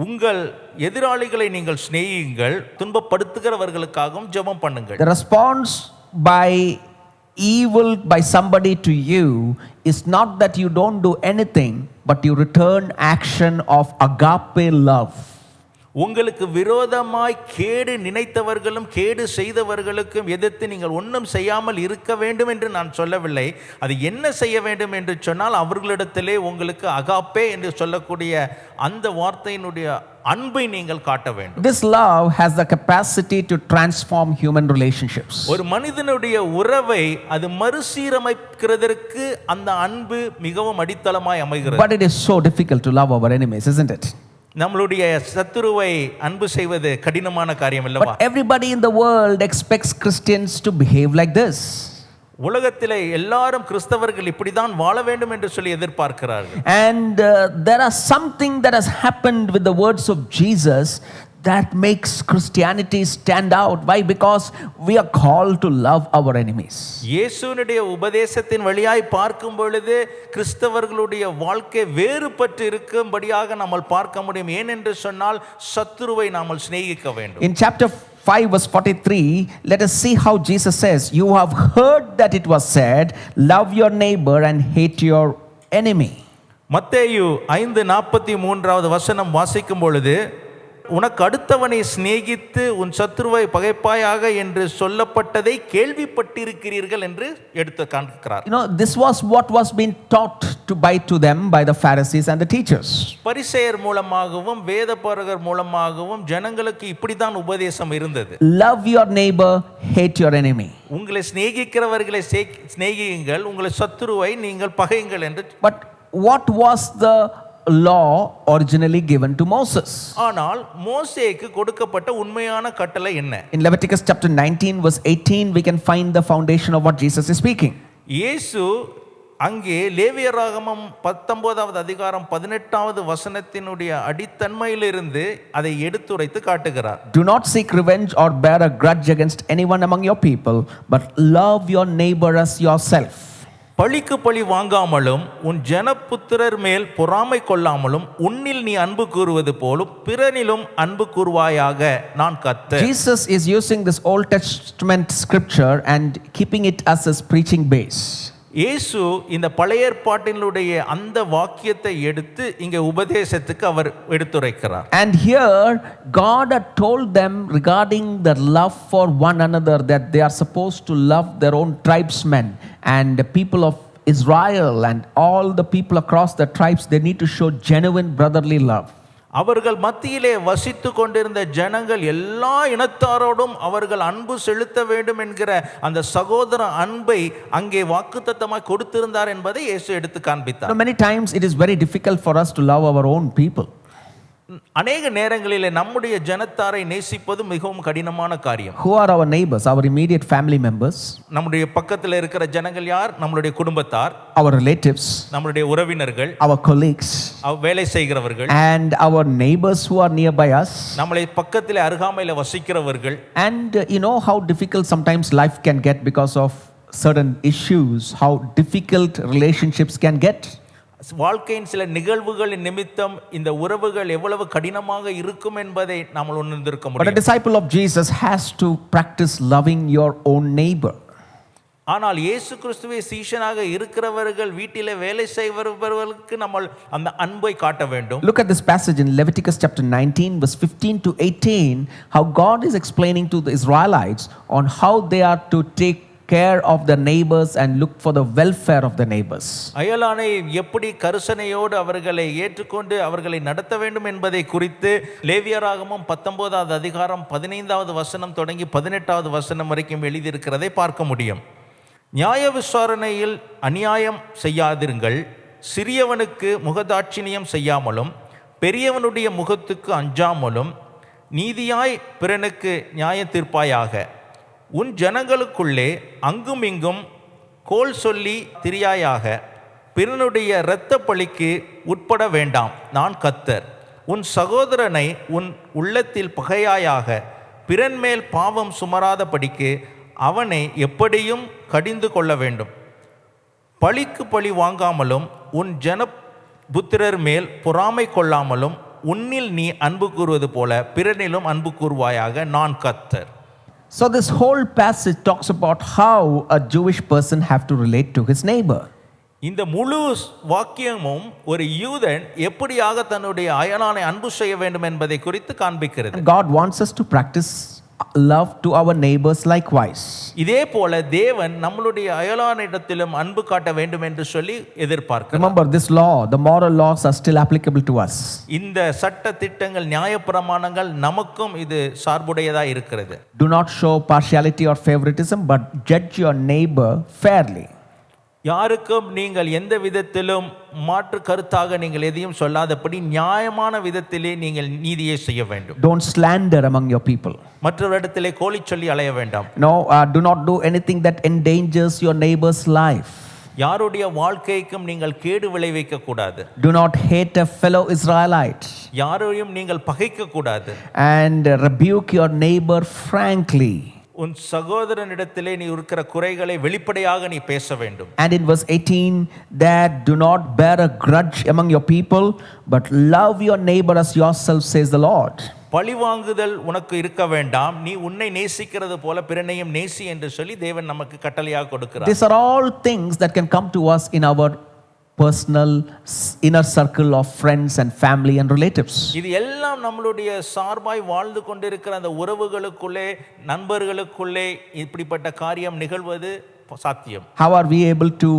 உங்கள் எதிராளிகளை நீங்கள் சிநேகியுங்கள், துன்பப்படுத்துகிறவர்களுக்காகவும் ஜெபம் பண்ணுங்கள். The response by evil by somebody to you is not that you don't do anything, but you return action of agape love. உங்களுக்கு விரோதமாய் கேடு நினைத்தவர்களும் கேடு செய்தவர்களுக்கும் எதிர்த்து நீங்கள் ஒன்றும் செய்யாமல் இருக்க வேண்டும் என்று நான் சொல்லவில்லை. அது என்ன செய்ய வேண்டும் என்று சொன்னால், அவர்களிடத்திலே உங்களுக்கு அகாப்பே என்று சொல்லக்கூடிய அந்த வார்த்தையினுடைய அன்பை நீங்கள் காட்ட வேண்டும். This love has the capacity to transform human relationships. ஒரு மனிதனுடைய உறவை அது மறுசீரமைக்கிறதற்கு அந்த அன்பு மிகவும் அடித்தளமாய் அமைகிறது. But it is so difficult to love our enemies, isn't it? நம்மளுடைய சத்துருவை அன்பு செய்வது கடினமான காரியம் அல்லவா? But everybody in the world expects Christians to behave like this. உலகத்திலே எல்லாரும் கிறிஸ்தவர்கள் இப்படிதான் வாழ வேண்டும் என்று சொல்லி எதிர்பார்க்கிறார்கள். And there are something that has happened with the words of Jesus that makes Christianity stand out. Why? Because we are called to love our enemies. இயேசுவினுடைய உபதேசத்தின் வழியாய் பார்க்கும் பொழுது கிறிஸ்தவர்களுடைய வாழ்க்கை வேறுபட்டு இருக்கும்படியாக நாம் பார்க்க முடியும். ஏனென்று சொன்னால் சத்துருவை நாம் சிநேகிக்க வேண்டும். In chapter 5 verse 43, let us see how Jesus says, you have heard that it was said, love your neighbor and hate your enemy. மத்தேயு 5:43 வசனம் வாசிக்கும் பொழுது, உனக்கு அடுத்தவனை சிநேகித்து உன் சத்துருவை பகைப்பாயாக என்று சொல்லப்பட்டதை கேள்விப்பட்டிருக்கிறீர்கள் என்று எடுத்து காண்கிறார். You know, this was what was being taught to them by the Pharisees and the teachers. பரிசேயர் மூலமாகவும் வேதபாரகர் மூலமாகவும் ஜனங்களுக்கு இப்படிதான் உபதேசம் இருந்தது. Love your neighbor, hate your enemy. உங்களை சிநேகிக்கிறவர்களை சிநேகியுங்கள், உங்களை சத்துருவை நீங்கள் பகையுங்கள் என்று. But what was the law originally given to Moses? ஆனால் மோசேக்கு கொடுக்கப்பட்ட உண்மையான கட்டளை என்ன? In Leviticus chapter 19 verse 18 we can find the foundation of what Jesus is speaking. இயேசு அங்கே லேவியராகமம் 19 வசனத்தினுடைய அடித்தன்மையிலிருந்து அதை எடுத்துரைத்து காட்டுகிறார். Do not seek revenge or bear a grudge against anyone among your people, but love your neighbor as yourself. பழிக்கு பழி வாங்காமலும் உன் ஜனபுத்திரர் மேல் பொறாமை கொள்ளாமலும் உன்னில் நீ அன்பு கூறுவது போலும் பிறனிலும் அன்பு கூறுவாயாக, நான் கர்த்தர். Jesus is using this Old Testament scripture and keeping it as his preaching base. இயேசு இந்த பழைய ஏற்பாட்டினுடைய அந்த வாக்கியத்தை எடுத்து இங்கே உபதேசத்துக்கு அவர் எடுத்துரைக்கிறார். And here God had told them regarding their love for one another that they are supposed to love their own tribesmen and the people of Israel and all the people across the tribes. They need to show genuine brotherly love. அவர்கள் மத்தியிலே வசித்து கொண்டிருந்த ஜனங்கள் எல்லா இனத்தாரோடும் அவர்கள் அன்பு செலுத்த வேண்டும் என்கிற அந்த சகோதர அன்பை அங்கே வாக்குத்தத்தமாய் கொடுத்திருந்தார் என்பதை இயேசு எடுத்து காண்பித்தார். Many times it is very difficult for us to love our own people. அநேக நேரங்களிலே நம்முடைய ஜனத்தாரை நேசிப்பது மிகவும் கடினமான காரியம். Who are our neighbors? Our immediate family members. நம்முடைய பக்கத்தில் இருக்கிற ஜனங்கள் யார்? நம்மளுடைய குடும்பத்தார், our relatives, நம்மளுடைய உறவினர்கள், our colleagues, வேலை செய்கிறவர்கள், and our neighbors who are nearby us. நம்மளை பக்கத்திலே அருகாமையில வசிக்கிறவர்கள். And you know how difficult sometimes life can get because of certain issues, how difficult relationships can get. வாழ்க்கையின் சில நிகழ்வுகளின் நிமித்தம் இந்த உறவுகள் எவ்வளவு கடினமாக இருக்கும் என்பதை நாம் உணர்ந்திருக்க முடியும். But a disciple of Jesus has to practice loving your own neighbor. ஆனால் இயேசு கிறிஸ்துவை சீஷனாக இருக்கிறவர்கள் வீட்டிலே வேலை செய்பவர்களுக்கு நம்ம அந்த அன்பை காட்ட வேண்டும். Look at this passage in Leviticus chapter 19 verse 15 to 18, how God is explaining to the Israelites on how they are to take care of the neighbors and look for the welfare of the neighbors. அயலானை எப்படி கருசனையோடு அவர்களை ஏற்றுக்கொண்டு அவர்களை நடத்த வேண்டும் என்பதை குறித்து லேவியராகமம் 19 வசனம் தொடங்கி 18 வசனம் வரைக்கும் எழுதியிருக்கிறதை பார்க்க முடியும். நியாய விசாரணையில் அநியாயம் செய்யாதிருங்கள், சிறியவனுக்கு முகதாட்சிணியம் செய்யாமலும் பெரியவனுடைய முகத்துக்கு அஞ்சாமலும் நீதியாய் பிறனுக்கு நியாய தீர்ப்பாயாக. உன் ஜனங்களுக்குள்ளே அங்கும் இங்கும் கோல் சொல்லி திரியாயாக. பிறனுடைய இரத்த பழிக்கு உட்பட வேண்டாம், நான் கர்த்தர். உன் சகோதரனை உன் உள்ளத்தில் பகையாயாக. பிறன்மேல் பாவம் சுமராதபடிக்கு அவனை எப்படியும் கடிந்து கொள்ள வேண்டும். பழிக்கு பழி வாங்காமலும் உன் ஜனபுத்திரர் மேல் பொறாமை கொள்ளாமலும் உன்னில் நீ அன்பு கூறுவது போல பிறனிலும் அன்பு கூறுவாயாக, நான் கர்த்தர். So this whole passage talks about how a Jewish person have to relate to his neighbor. இந்த முழு வாக்கியமும் ஒரு யூதன் எப்படியாக தன்னுடைய அயலானை அன்பு செய்ய வேண்டும் என்பதை குறித்து காண்பிக்கிறது. And God wants us to practice love to our neighbors likewise. இதே போல தேவன் நம்மளுடைய அயலானிடத்திலும் அன்பு காட்ட வேண்டும் என்று சொல்லி எதிர்பார்க்கிறார். Remember, this law, the moral laws are still applicable to us. இந்த சட்ட திட்டங்கள் நியாயப்பிரமாணங்கள் நமக்கும் இது சார்புடையதாக இருக்கிறது. Do not show partiality or favoritism, but judge your neighbor fairly. யாருக்கும் நீங்கள் எந்த விதத்திலும் மாற்று கருத்தாக நீங்கள் எதையும் சொல்லாதபடி நியாயமான விதத்திலே நீங்கள் நீதியை செய்ய வேண்டும். Don't slander among your people. மற்றவரிடத்திலே கோலி சொல்லி அலைய வேண்டாம். No, do not do anything that endangers your neighbor's life. யாருடைய வாழ்க்கைக்கும் நீங்கள் கேடு விளைவிக்க கூடாது. Do not hate a fellow Israelite. யாரையும் நீங்கள் பகைக்க கூடாது. And rebuke your neighbor frankly. உன் சகோதரனிடத்திலே நீ இருக்கிற குறைகளை வெளிப்படையாக நீ பேச வேண்டும். And in verse 18, that do not bear a grudge among your people, but love your neighbor as yourself, says the Lord. பழிவாங்குதல் உனக்கு இருக்க வேண்டாம், நீ உன்னை நேசிக்கிறது போல பிறனையும் நேசி என்று சொல்லி தேவன் நமக்கு கட்டளையாக கொடுக்கிறார். These are all things that can come to us in our personal inner circle of friends and family and relatives. இது எல்லாம் நம்மளுடைய சார்பாய் வாழ்ந்து கொண்டிருக்கிற அந்த உறவுகளுக்குள்ளே நண்பர்களுக்குள்ளே இப்படிப்பட்ட காரியம் நிகழ்வது சாத்தியம். How are we able to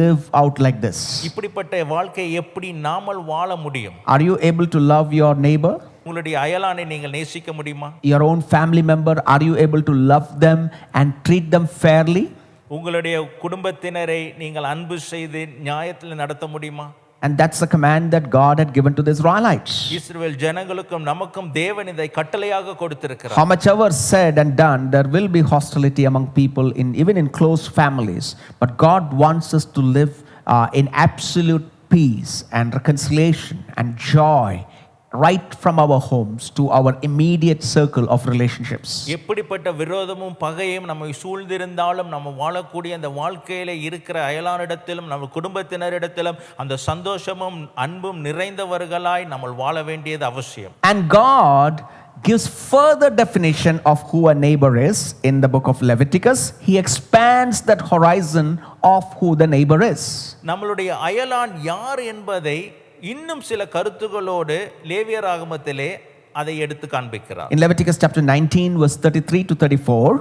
live out like this? இப்படிப்பட்ட வாழ்க்கை எப்படி நாமல் வாழ முடியும்? Are you able to love your neighbor? உங்களுடைய அயலானை நீங்கள் நேசிக்க முடியுமா? Your own family member, are you able to love them and treat them fairly? உங்களுடைய குடும்பத்தினரை நீங்கள் அன்பு செய்து நியாயத்தில் நடத்த முடியுமா? And that's the command that God had given to the Israelites. இஸ்ரவேல் ஜனங்களுக்கும் நமக்கும் தேவன் இதை கட்டளையாக கொடுத்திருக்கிறார். How much ever said and done, there will be hostility among people, even in close families. But God wants us to live in absolute peace and reconciliation and joy, right from our homes to our immediate circle of relationships. எப்படிப்பட்ட விரோதமும் பகையும் நம்மை சூழ்ந்திருந்தாலும் நம்ம வாழக்கூடிய அந்த வாழ்க்கையில இருக்கிற அயலானிடத்திலும் நம்ம குடும்பத்தினரிடத்திலும் அந்த சந்தோஷமும் அன்பும் நிறைந்தவர்களாய் நம்ம வாழ வேண்டியது அவசியம். And God gives further definition of who a neighbor is in the book of Leviticus. He expands that horizon of who the neighbor is. நம்மளுடைய அயலான் யார் என்பதை இன்னும் சில கருத்துகளோடு லேவியராகமத்திலே அதை எடுத்து காண்பிக்கிறார். In Leviticus chapter 19 verse 33 to 34,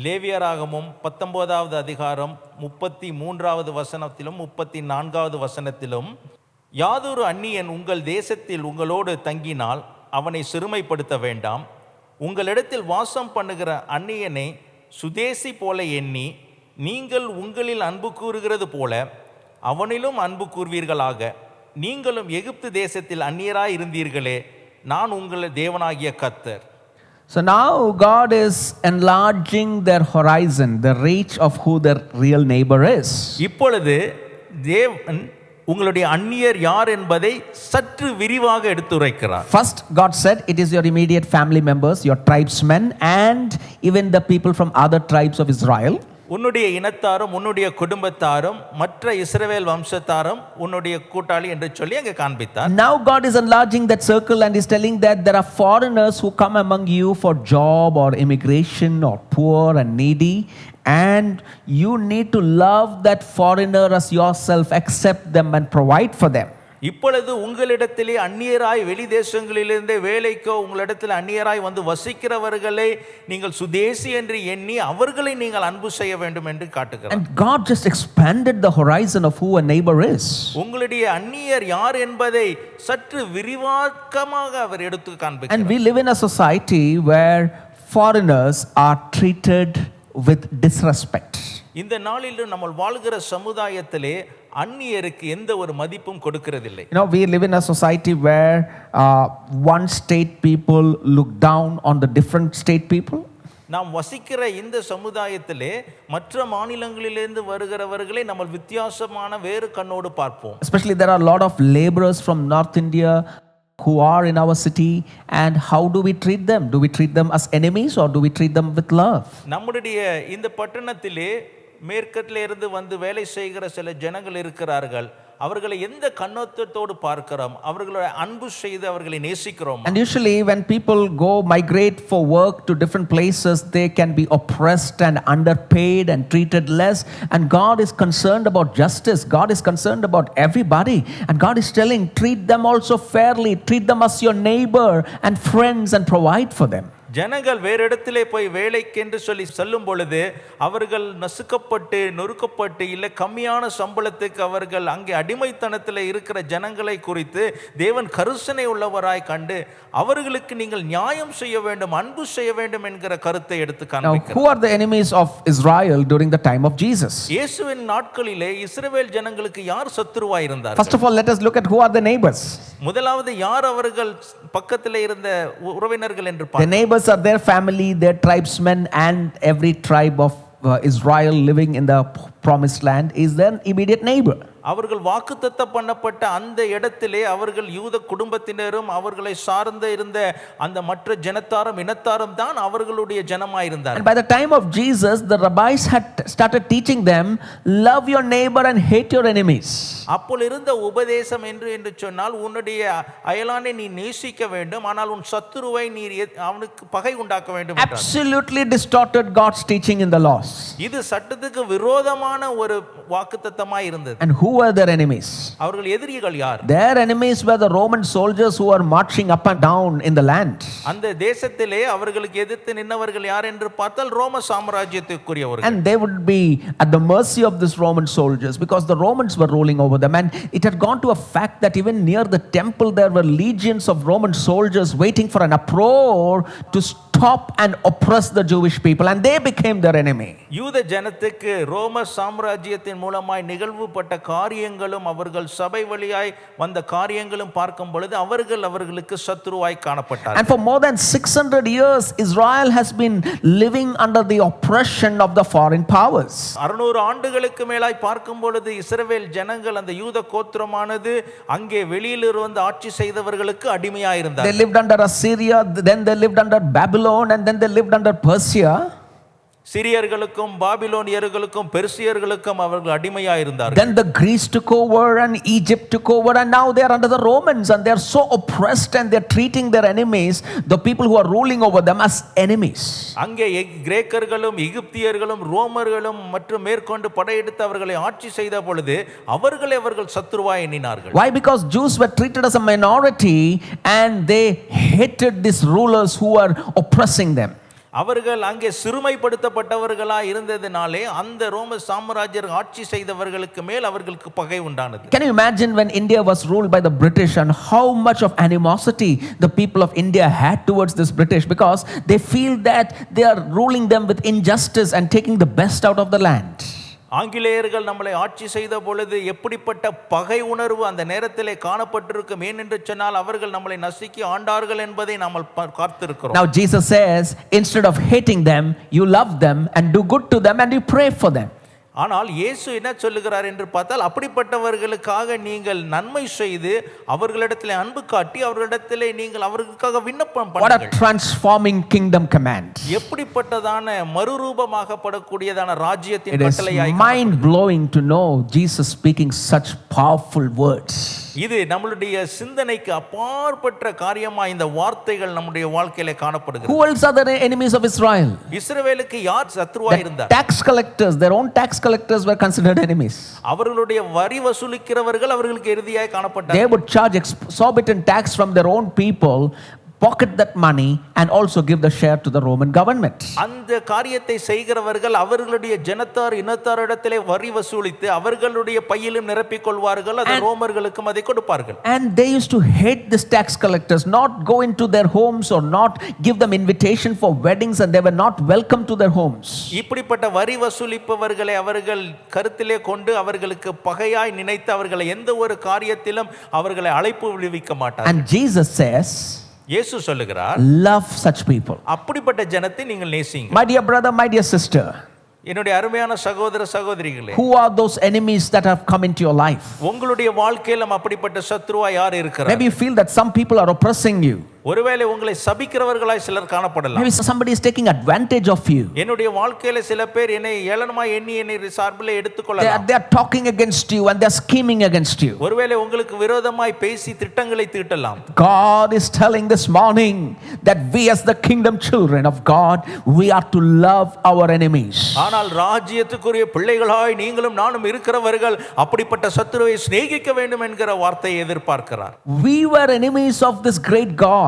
லேவியராகமம் 19வது அதிகாரம் 33வது வசனத்திலும் 34வது வசனத்திலும், யாதொரு அந்நியன் உங்கள் தேசத்தில் உங்களோடு தங்கினால் அவனை சிறுமைப்படுத்த வேண்டாம். உங்களிடத்தில் வாசம் பண்ணுகிற அந்நியனை சுதேசி போல எண்ணி நீங்கள் உங்களில் அன்பு கூறுகிறது போல அவனிலும் அன்பு கூர்வீர்களாக. நீங்களும் எகிப்து தேசத்தில் அந்நியராய் இருந்தீர்களே, நான் உங்கள் தேவனாகிய கர்த்தர். So now God is enlarging their horizon, the reach of who their real neighbor is. இப்பொழுது தேவன் உங்களுடைய அந்நியர் யார் என்பதை சற்று விரிவாக எடுத்துரைக்கிறார். First, God said it is your immediate family members, your tribesmen, and even the people from other tribes of Israel. உன்னுடைய இனத்தாரும் உன்னுடைய குடும்பத்தாரும் மற்ற இஸ்ரவேல் வம்சத்தாரும் உன்னுடைய கூட்டாளி என்று சொல்லி அங்கே காண்பித்தார். Now God is enlarging that circle and is telling that there are foreigners who come among you for job or immigration or poor and needy, and you need to love that foreigner as yourself, accept them and provide for them. இப்பொழுது உங்களிடத்திலே அந்நியராய் வெளி தேசங்களிலிருந்து வேலைக்கோ உங்களிடத்தில் அந்நியராய் வந்து வசிக்கிறவர்களை நீங்கள் சுதேசி என்று எண்ணி அவர்களை நீங்கள் அன்பு செய்ய வேண்டும் என்று காட்டுகிறார். And God just expanded the horizon of who a neighbor is. உங்களுடைய அந்நியர் யார் என்பதை சற்று விரிவாக்கமாக அவர் எடுத்து காண்பிக்கிறார். And we live in a society where foreigners are treated with disrespect. இந்த நாளில் நம்ம வாழ்கிற சமுதாயத்திலே அந்நியருக்கு எந்த ஒரு மதிப்பும் கொடுக்கிறதில்லை. You know, we live in a society where one state people look down on the different state people. நாம் வசிக்கிற இந்த சமுதாயத்திலே மற்ற மாநிலங்களிலிருந்து வருகிறவர்களை நம்ம வித்தியாசமான வேறு கண்ணோடு பார்ப்போம். Especially there are a lot of laborers from North India who are in our city, and how do we treat them? Do we treat them as enemies or do we treat them with love? நம்முடைய இந்த பட்டணத்திலே மேற்கத்திலே இருந்து வந்து வேலை செய்கிற சில ஜனங்கள் இருக்கிறார்கள். அவர்களை எந்த கண்ணோட்டத்தோடு பார்க்கிறோம், அவர்களை அன்பு செய்து அவர்களை நேசிக்கிறோம். And usually when people go migrate for work to different places, they can be oppressed and underpaid and treated less. And God is concerned about justice. God is concerned about everybody. And God is telling, treat them also fairly. Treat them as your neighbor and friends and provide for them. ஜனங்கள் வேறு இடத்திலே போய் வேலைக்கென்று சொல்லி சொல்லும் பொழுது அவர்கள் நசுக்கப்பட்டு நொறுக்கப்பட்டு இல்லை கம்மியான சம்பளத்துக்கு அவர்கள் அங்கே அடிமைத்தனத்தில் இருக்கிற ஜனங்களை குறித்து தேவன் கருசனை உள்ளவராய் கண்டு அவர்களுக்கு நீங்கள் நியாயம் செய்ய வேண்டும், அன்பு செய்ய வேண்டும் என்கிற கருத்தை எடுத்து காண்பிக்கிறார். Now, who are the enemies of Israel during the time of Jesus? இயேசுவின் நாட்களிலே இஸ்ரவேல் ஜனங்களுக்கு யார் சத்துருவாய் இருந்தார்? First of all, let us look at who are the neighbors. முதலாவது யார் அவர்கள் பக்கத்தில் இருந்த உறவினர்கள் என்று The பார்க்கிறோம். neighbors are their family, their tribesmen, and every tribe of Israel living in the promised land is their immediate neighbor. அவர்கள் வாக்குத்தத்தம் பண்ணப்பட்ட அந்த இடத்திலே அவர்கள் யூத குடும்பத்தினரும் அவர்களை சார்ந்த இருந்த அந்த மற்ற ஜனத்தாரும் இனத்தாரும் தான் அவர்களுடைய ஜனமாயிருந்தார்கள். And by the time of Jesus, the rabbis had started teaching them, love your neighbor and hate your enemies. அப்போது இருந்த உபதேசம் என்று சொன்னால் உன்னுடைய அயலானை நீ நேசிக்க வேண்டும், ஆனால் உன் சத்துருவை நீ அவனுக்கு பகை உண்டாக்க வேண்டும். Absolutely distorted God's teaching in the laws. இது சட்டத்துக்கு விரோதமான ஒரு வாக்குத்தத்தமாய் இருந்தது. And who were their enemies? அவர்கள் எதிரிகள் யார்? Their enemies were the Roman soldiers who were marching up and down in the land. அந்த தேசத்திலே அவர்களுக்கு எதிர்த்து நின்னவர்கள் யார் என்று பார்த்தால் ரோம சாம்ராஜ்யத்துக்குரியவர்கள். And they would be at the mercy of this Roman soldiers because the Romans were ruling over them. And it had gone to a fact that even near the temple there were legions of Roman soldiers waiting for an uproar to stop and oppress the Jewish people, and they became their enemy. யூத ஜனத்துக்கு ரோம சாம்ராஜ்யத்தின் மூலமாய் நிகழ்வுபட்ட காரியங்களும் அவர்கள் சபை வழியாய் வந்த காரியங்களும் பார்க்கும் பொழுது அவர்களுக்கு சத்துருவாய் காணப்பட்டார்கள். And for more than 600 years Israel has been living under the oppression of the foreign powers. 600 ஆண்டுகளுக்கு மேலாய் பார்க்கும் பொழுது இஸ்ரவேல் ஜனங்கள் அந்த யூத கோத்திரமானது அங்கே வெளியிலிருந்து வந்து ஆட்சி செய்தவர்களுக்கு அடிமையாய் இருந்தார்கள். They lived under Assyria, then they lived under Babylon, and then they lived under Persia. சிரியர்களுக்கும் பாபிலோனியர்களுக்கும் பெர்சியர்களுக்கும் அவர்கள் அடிமையாக இருந்தார்கள். Then the Greece took over and Egypt took over, and now they are under the Romans, and they are so oppressed and they are treating their enemies, the people who are ruling over them, as enemies. அங்கே கிரேக்கர்களும் எகிப்தியர்களும் ரோமர்களும் மற்றும் மேற்கொண்டு படையெடுத்து அவர்களை ஆட்சி செய்த பொழுது அவர்கள் சத்துருவாய் எண்ணினார்கள். Why? Because Jews were treated as a minority and they hated these rulers who are oppressing them. அவர்கள் அங்கே சிறுமைப்படுத்தப்பட்டவர்களாக இருந்ததினாலே அந்த ரோம சாம்ராஜ்யர் ஆட்சி செய்தவர்களுக்கு மேல் அவர்களுக்கு பகை உண்டானது. Can you imagine when India was ruled by the British and how much of animosity the people of India had towards this British, because they feel that they are ruling them with injustice and taking the best out of the land. ஆங்கிலேயர்கள் நம்மளை ஆட்சி செய்த பொழுது எப்படிப்பட்ட பகை உணர்வு அந்த நேரத்திலே காணப்பட்டிருக்கும். ஏனென்று சொன்னால் அவர்கள் நம்மளை நசுக்கி ஆண்டார்கள் என்பதை நாம் பார்த்திருக்கிறோம். Now Jesus says, instead of hating them, you love them and do good to them and you pray for them. ஆனால் இயேசு என்ன சொல்லுகிறார் என்று பார்த்தால் அப்படிப்பட்டவர்களுக்காக நீங்கள் நன்மை செய்து அவர்களிடத்திலே அன்பு காட்டி அவர்களிடத்திலே நீங்கள் அவர்களுக்காக விண்ணப்பம் பண்ணுங்கள். What a transforming kingdom command. எப்படிப்பட்டதான மறுரூபமாகப்படக்கூடியதான ராஜ்யத்தின் It கட்டளையாய் is mind blowing to know Jesus speaking such powerful words. இது நம்மளுடைய சிந்தனைக்கு அப்பாற்பட்ட காரியமா இந்த வார்த்தைகள் நம்முடைய வாழ்க்கையில காணப்படுகிறது. Who else are the enemies of Israel? இஸ்ரவேலுக்கு யார் சத்ருவாய் இருந்தார்? Tax collectors, their own tax collectors were considered enemies. அவர்களுடைய வரி வசூலிக்கிறவர்கள் அவர்களுக்கு எதிரியாய் காணப்பட்டார்கள். They would charge exorbitant tax from their own people, pocket that money and also give the share to the Roman government. அந்த காரியத்தை செய்கிறவர்கள் அவர்களுடைய ஜனத்தார் இனத்தாரிடத்திலே வரி வசூலித்து அவர்களுடைய பையிலும் நிரப்பிக் கொள்வார்கள். அது ரோமர்களுக்கும் அதை கொடுப்பார்கள். And they used to hate these tax collectors, not go into their homes or not give them invitation for weddings, and they were not welcome to their homes. இப்படிப்பட்ட வரி வசூலிப்பவர்களை அவர்கள் கருத்திலே கொண்டு அவர்களுக்கு பகையாய் நினைத்து அவர்களை எந்த ஒரு காரியத்திலும் அவர்களை அழைப்பு விடுவிக்க மாட்டார்கள். And Jesus says, இயேசு சொல்லுகிறார், love such people. அப்படிப்பட்ட ஜனத்தை நீங்கள் நேசிங்க. My dear brother, my dear sister, என்னுடைய அருமையான சகோதர சகோதரிகளே, who are those enemies that have come into your life? உங்களுடைய வாழ்க்கையில அப்படிப்பட்ட சத்ருவா யார் இருக்கிறார்? Maybe you feel that some people are oppressing you. ஒருவேளை உங்களை சபிக்கிறவர்களாய் சிலர் காணப்படலாம். Maybe somebody is taking advantage of you. என்னுடைய வாழ்க்கையில சில பேர் என்னை ஏளனமாய் எண்ணி என்னை சார்பிலே எடுத்துக்கொள்ளலாம். They are talking against you and they are scheming against you. ஒருவேளை உங்களுக்கு விரோதமாய் பேசி திட்டங்களை தீட்டலாம். God is telling this morning that we as the kingdom children of God, we are to love our enemies. ஆனால் ராஜ்யத்துக்குரிய பிள்ளைகளாய் நீங்களும் நானும் இருக்கிறவர்கள் அப்படிப்பட்ட சத்துருவை சிநேகிக்க வேண்டும் என்கிற வார்த்தையை எதிர்பார்க்கிறார். We were enemies of this great God.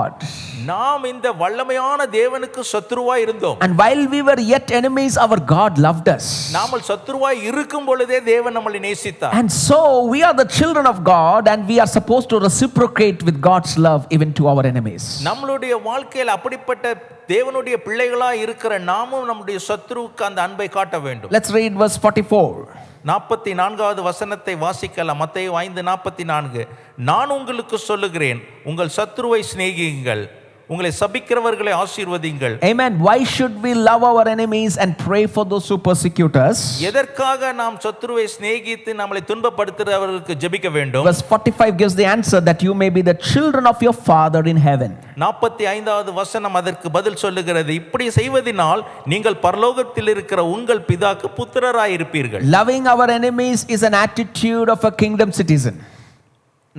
நாம் இந்த வல்லமையான தேவனுக்கு சத்துருவாய் இருந்தோம். And while we were yet enemies, our God loved us. Namal சத்துருவாய் இருக்கும் பொழுதே தேவன் நம்மை நேசித்தார். And so we are the children of God and we are supposed to reciprocate with God's love even to our enemies. நம்மளுடைய வாழ்க்கையில் அப்படிப்பட்ட தேவனுடைய பிள்ளைகளாய் இருக்கிற நாமும் நம்முடைய சத்துருவுக்கு அந்த அன்பை காட்ட வேண்டும். Let's read verse 44. 44வது வசனத்தை வாசிக்கலாம். மத்தேயு 5:44. நான் உங்களுக்கு சொல்லுகிறேன், உங்கள் சத்துருவை சிநேகியுங்கள், உங்களை சபிக்கிறவர்களை ஆசீர்வதிங்கள். Amen. Why should we love our enemies and pray for those who persecute us? எதற்காக நாம் சத்துருவை சிநேகித்து நம்மளை துன்பப்படுத்துகிறவர்களுக்கு ஜெபிக்க வேண்டும்? Verse 45 gives the answer that you may be the children of your Father in heaven. 45வது வசனம் அதற்கு பதில் சொல்லுகிறது, இப்படி செய்வதினால் நீங்கள் பரலோகத்தில் இருக்கிற உங்கள் பிதாக்கு புத்திரராய் இருப்பீர்கள். Loving our enemies is an attitude of a kingdom citizen.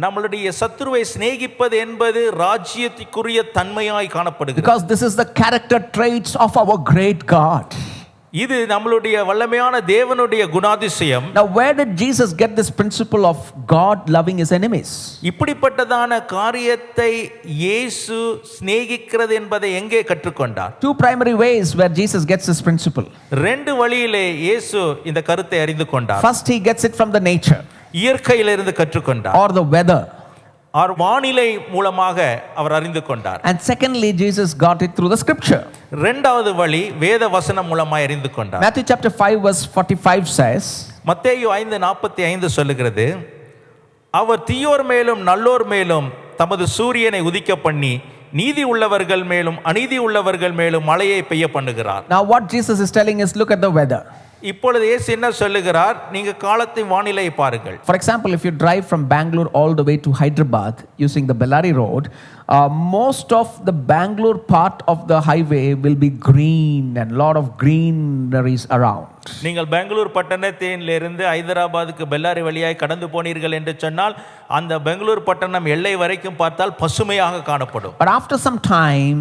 நம்மளுடைய சத்துருவை சிநேகிப்பது என்பது ராஜ்யத்துக்குரிய தன்மையாய் காணப்படுகிறது. Because this is the character traits of our great God. இது நம்மளுடைய வல்லமையான தேவனுடைய குணாதிசயம். Now where did Jesus get this principle of God loving his enemies? இப்படிப்பட்டதான காரியத்தை இயேசு சிநேகிக்கிறது என்பதை எங்கே கற்றுக்கொண்டார்? Two primary ways where Jesus gets this principle. ரெண்டு வழியிலே இயேசு இந்த கருத்தை அறிந்து கொண்டார். First he gets it from the nature இயற்கையிலிருந்து கற்றுக்கொண்டார். or the weather. அவர் வானிலை மூலமாக அவர் அறிந்து கொண்டார். And secondly Jesus got it through the scripture. இரண்டாவது வழி வேத வசனம் மூலமாய் அறிந்து கொண்டார். Matthew chapter 5 verse 45 says, மத்தேயு 5:45 சொல்லுகிறது, அவர் தீயோர் மேலும் நல்லோர் மேலும் தமது சூரியனை உதிக்க பண்ணி நீதி உள்ளவர்கள் மேலும் அநீதி உள்ளவர்கள் மேலும் மழையை பெய்ய பண்ணுகிறார். Now what Jesus is telling is, look at the weather. இப்பொழுது இயேசு என்ன சொல்லுகிறார்? நீங்க காலத்தின் வானிலையை பாருங்கள். For example, if you drive from Bangalore all the way to Hyderabad using the Bellary road, most of the Bangalore part of the highway will be green and lot of greeneries around. நீங்கள் பெங்களூர் பட்டணத்திலிருந்து ஹைதராபாத்துக்கு பெல்லாரி வழியாய் கடந்து போனீர்கள் என்று சொன்னால் அந்த பெங்களூர் பட்டணம் எல்லை வரைக்கும் பார்த்தால் பசுமையாக காணப்படும். But after some time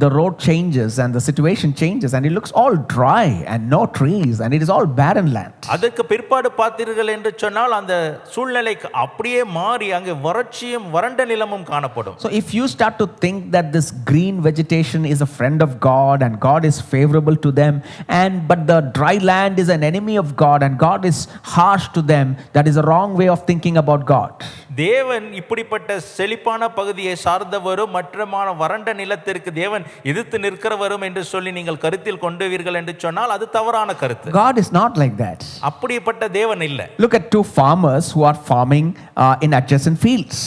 the road changes and the situation changes and it looks all dry and no trees and it is all barren land. அதற்கு பிற்பாடு பார்த்தீர்கள் என்று சொன்னால் அந்த சூழ்நிலை அப்படியே மாறி அங்கே வறட்சியும் வறண்ட நிலமும் காணப்படும். So if you start to think that this green vegetation is a friend of God and God is favorable to them, but the dry land is an enemy of God and God is harsh to them, that is a wrong way of thinking about God. தேவன் இப்படிப்பட்ட செழிப்பான பகுதியை சார்ந்தவரும் மற்றமான வறண்ட நிலத்திற்கு தேவன் எதிர்த்து நிற்கிறவரும் என்று சொல்லி நீங்கள் கருத்தில் கொண்டுவீர்கள் என்று சொன்னால் அது தவறான கருத்து. God is not like that. அப்படிப்பட்ட தேவன் இல்லை. Look at two farmers who are farming in adjacent fields.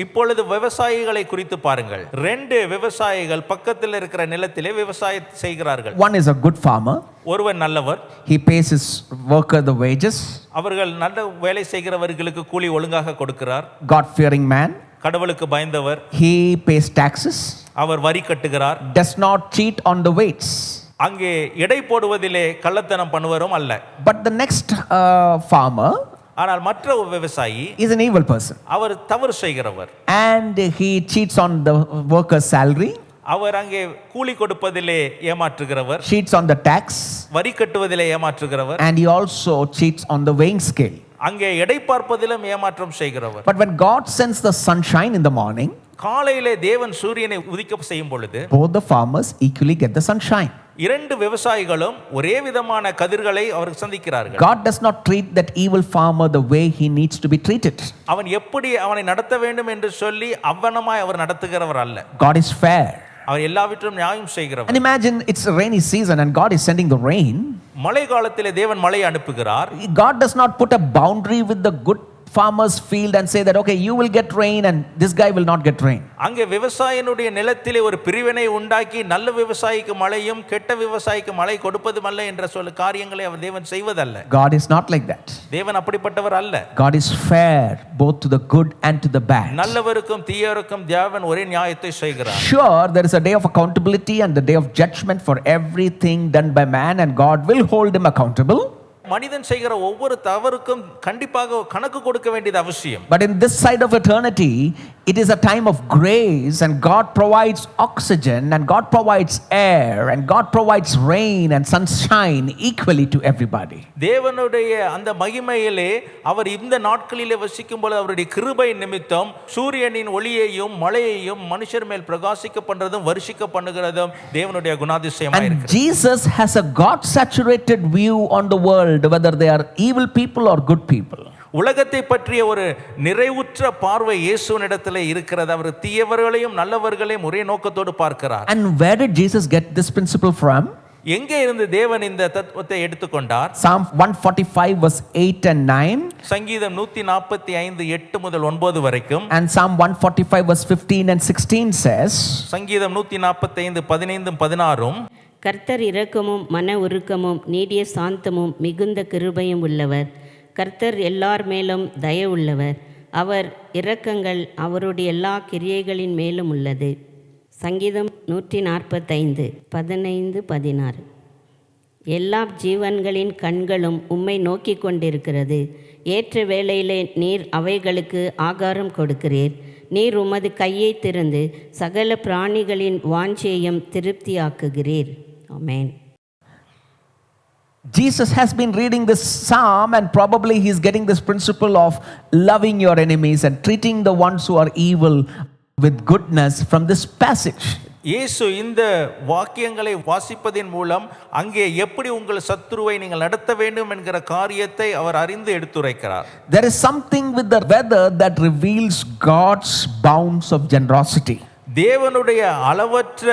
இப்பொழுது விவசாயிகளை குறித்து பாருங்கள். ரெண்டு விவசாயிகள் பக்கத்தில் இருக்கிற நிலத்திலே விவசாயம் செய்கிறார்கள். One is a good farmer. ஒருவன் நல்லவர். He pays his worker the wages. அவர்கள் நல்ல வேலை செய்கிறவர்களுக்கு கூலி ஒழுங்காக கொடுக்கிறார். God fearing man. கடவுளுக்கு பயந்தவர். He pays taxes. அவர் வரி கட்டுகிறார். Does not cheat on the weights. அங்கே எடை போடுவதிலே கள்ளத்தனம் பண்ணுவரும் அல்ல. But the next farmer, ஆனால் மற்ற விவசாயி is an evil person. அவர் தவறு செய்கிறவர். And he cheats on the worker's salary. அவர் அங்கே கூலி கொடுப்பதிலே ஏமாற்றுகிறவர். Cheats on the tax. வரி கட்டுவதிலே ஏமாற்றுகிறவர். And he also cheats on the weighing scale. அங்கே எடை பார்ப்பதிலும் ஏமாற்றம் செய்கிறவர். But when God sends the sunshine in the morning, காலையிலே தேவன் சூரியனை உதிக்க செய்யும் பொழுது both the farmers equally get the sunshine. இரண்டு விவசாயிகளும் ஒரே விதமான கதிர்களை அவர்கள் சந்திக்கிறார்கள். God does not treat that evil farmer the way he needs to be treated. அவன் எப்படி அவனை நடத்த வேண்டும் என்று சொல்லி அவ்வனமாய் அவர் நடத்துகிறவர் அல்ல. God is fair. அவர் எல்லாவற்றையும் நியாயம் செய்கிறவர். And imagine it's a rainy season and God is sending the rain. மழை காலத்திலே தேவன் மழை அனுப்புகிறார். God does not put a boundary with the good farmer's field and say that, okay, you will get rain and this guy will not get rain. அங்கே விவசாயினுடைய நிலத்திலே ஒரு பிரிவினை உண்டாக்கி நல்ல விவசாயிக்கு மழையும் கெட்ட விவசாயிக்கு மழை கொடுப்பதுமல்ல என்ற காரியங்களை அவர் தேவன் செய்வதல்ல. God is not like that. தேவன் அப்படிப்பட்டவர் அல்ல. God is fair both to the good and to the bad. நல்லவருக்கும் தீயவருக்கும் தேவன் ஒரே நியாயத்தை செய்கிறார். Sure, there is a day of accountability and the day of judgment for everything done by man, and God will hold him accountable. மனிதன் செய்கிற ஒவ்வொரு தவறுக்கும் கண்டிப்பாக கணக்கு கொடுக்க வேண்டியது அவசியம். But in this side of eternity, it is a time of grace, and God provides oxygen, and God provides air, and God provides rain and sunshine equally to everybody. தேவனுடைய அந்த மகிமையிலே அவர் இந்த நாட்களிலே வசிக்கும் பொழுது அவருடைய கிருபை நிமித்தம் சூரியனின் ஒளியையும் மழையையும் மனுஷர் மேல் பிரகாசிக்க பண்றதும் வருஷிக்க பண்ணுகிறதும் தேவனுடைய குணாதிசயமாக And இருக்கிறது. Jesus has a God-saturated view on the world, whether they are evil people or good people. உலகத்தை பற்றிய ஒரு நிறைவுற்ற பார்வை இயேசுவினிடத்தில் இருக்கிறது. அவர் தீயவர்களையும் நல்லவர்களையும் ஒரே நோக்கத்தோடு பார்க்கிறார். And where did Jesus get this principle from? எங்கே இருந்து தேவன் இந்த தத்துவத்தை எடுத்துக்கொண்டார்? Psalm 145 verse 8 and 9. சங்கீதம் 145 8 முதல் 9 வரைக்கும். And Psalm 145 verse 15 and 16 says, சங்கீதம் 145 15 16 கர்த்தர் இரக்கமும் மன உருக்கமும் நீடிய சாந்தமும் மிகுந்த கிருபையும் உள்ளவர். கர்த்தர் எல்லார் மேலும் தயவுள்ளவர். அவர் இரக்கங்கள் அவருடைய எல்லா கிரியைகளின் மேலும் உள்ளது. சங்கீதம் 145 15 16. எல்லா ஜீவன்களின் கண்களும் உம்மை நோக்கி கொண்டிருக்கிறது. ஏற்ற வேளையிலே நீர் அவைகளுக்கு ஆகாரம் கொடுக்கிறீர். நீர் உமது கையை திறந்து சகல பிராணிகளின் வாஞ்சையும் திருப்தியாக்குகிறீர். ஆமென். Jesus has been reading this psalm, and probably he's getting this principle of loving your enemies and treating the ones who are evil with goodness from this passage. இயேசு இந்த வாக்கியங்களை வாசிப்பதின் மூலம் அங்கே எப்படி உங்கள் சத்துருவை நீங்கள் நடத்த வேண்டும் என்கிற காரியத்தை அவர் அறிந்து எடுத்துரைக்கிறார். There is something with the weather that reveals God's bounds of generosity. தேவனுடைய அளவற்ற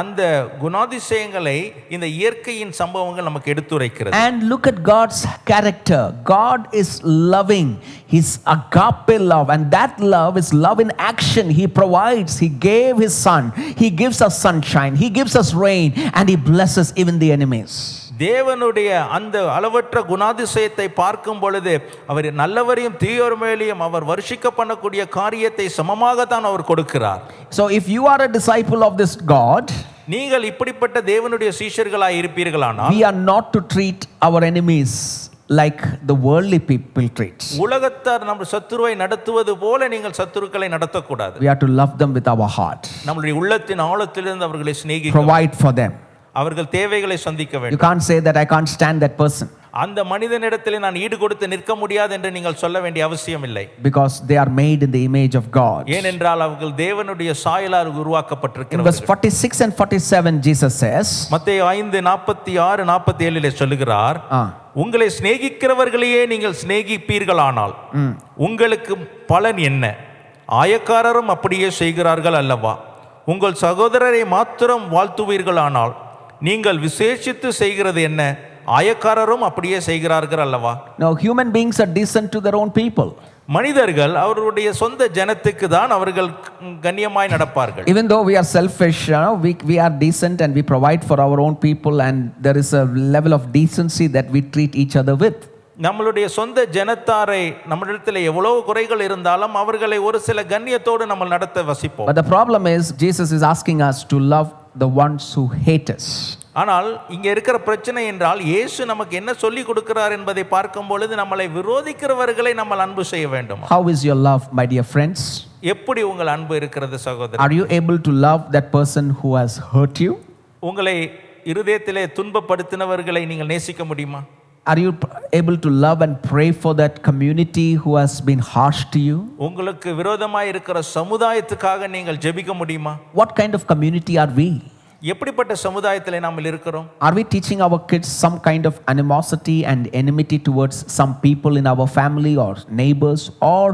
அந்த குணாதிசயங்களை இந்த இயற்கையின் சம்பவங்கள் நமக்கு எடுத்துரைக்கிறது. And look at God's character. God is loving. His agape love, and that love is love in action. He provides. He gave his son. He gives us sunshine. He gives us rain, and he blesses even the enemies. தேவனுடைய அந்த அளவற்ற குணாதிசயத்தை பார்க்கும் பொழுது அவர் நல்லவரையும் தீயோர் மேலேயும் அவர் வருஷிக்க பண்ணக்கூடிய காரியத்தை சமமாகத்தான் அவர் கொடுக்கிறார். So if you are a disciple of this God, நீங்கள் இப்படிப்பட்ட தேவனுடைய சீஷர்களாய் இருப்பீர்களானால் we are not to treat our enemies like the worldly people treat. உலகத்தார் நம்ம சத்துருவை நடத்துவது போல நீங்கள் சத்துருக்களை நடத்தக்கூடாது. We are to love them with our heart. நம்மளுடைய உள்ளத்தின் ஆழத்திலிருந்து அவர்களை சிநேகிக்க, Provide for them. அவர்கள் தேவைகளை சந்திக்க You வேண்டும். can't say that I can't stand that person, அந்த மனிதனிடத்தில் நான் ஈடு கொடுத்து நிற்க முடியாது என்று நீங்கள் சொல்ல வேண்டிய அவசியம் இல்லை. because they are made in the image of God. ஏனென்றால் அவர்கள் தேவனுடைய சாயலால் In verse உருவாக்கப்பட்டிருக்கிறார்கள். 46 and 47 Jesus says, மத்தேயு 5:46 47 சொல்லுகிறார், உங்களை சிநேகிக்கிறவர்களையே நீங்கள் சிநேகிப்பீர்களானால் உங்களுக்கு பலன் என்ன? ஆயக்காரரும் அப்படியே செய்கிறார்கள் அல்லவா? உங்கள் சகோதரரை மாத்திரம் வாழ்த்துவீர்களானால் நீங்கள் விசேஷித்து செய்கிறது என்ன? ஆயக்காரரும் அப்படியே செய்கிறார்கள் அல்லவா? Now human beings are decent to their own people. மனிதர்கள் அவருடைய சொந்த ஜனத்துக்கு தான் அவர்கள் கண்ணியமாய் நடப்பார்கள். Even though we are selfish, we are decent and we provide for our own people, and there is a level of decency that we treat each other with. நம்மளுடைய சொந்த ஜனத்தாரை நம்மிடத்தில் எவ்வளவு குறைகள் இருந்தாலும் அவர்களை ஒரு சில கண்ணியத்தோடு நம்ம நடத்த வசிப்போம். But the problem is Jesus is asking us to love the ones who hate us. ஆனால் இங்க இருக்கிற பிரச்சனை என்றால் இயேசு நமக்கு என்ன சொல்லி கொடுக்கிறார் என்பதை பார்க்கும் பொழுது நம்மளை விரோதிக்கிறவர்களை நம்ம அன்பு செய்ய வேண்டும். How is your love, my dear friends? எப்படி உங்கள் அன்பு இருக்கிறது சகோதரர்? Are you able to love that person who has hurt you? உங்களை இருதயத்திலே துன்பப்படுத்தினவர்களை நீங்கள் நேசிக்க முடியுமா? Are you able to love and pray for that community who has been harsh to you? உங்களுக்கு விரோதமாய் இருக்கிற சமுதாயத்துக்காக நீங்கள் ஜெபிக்க முடியுமா? What kind of community are we? எப்படிப்பட்ட சமுதாயத்திலே நாம் இருக்கிறோம்? Are we teaching our kids some kind of animosity and enmity towards some people in our family or neighbors or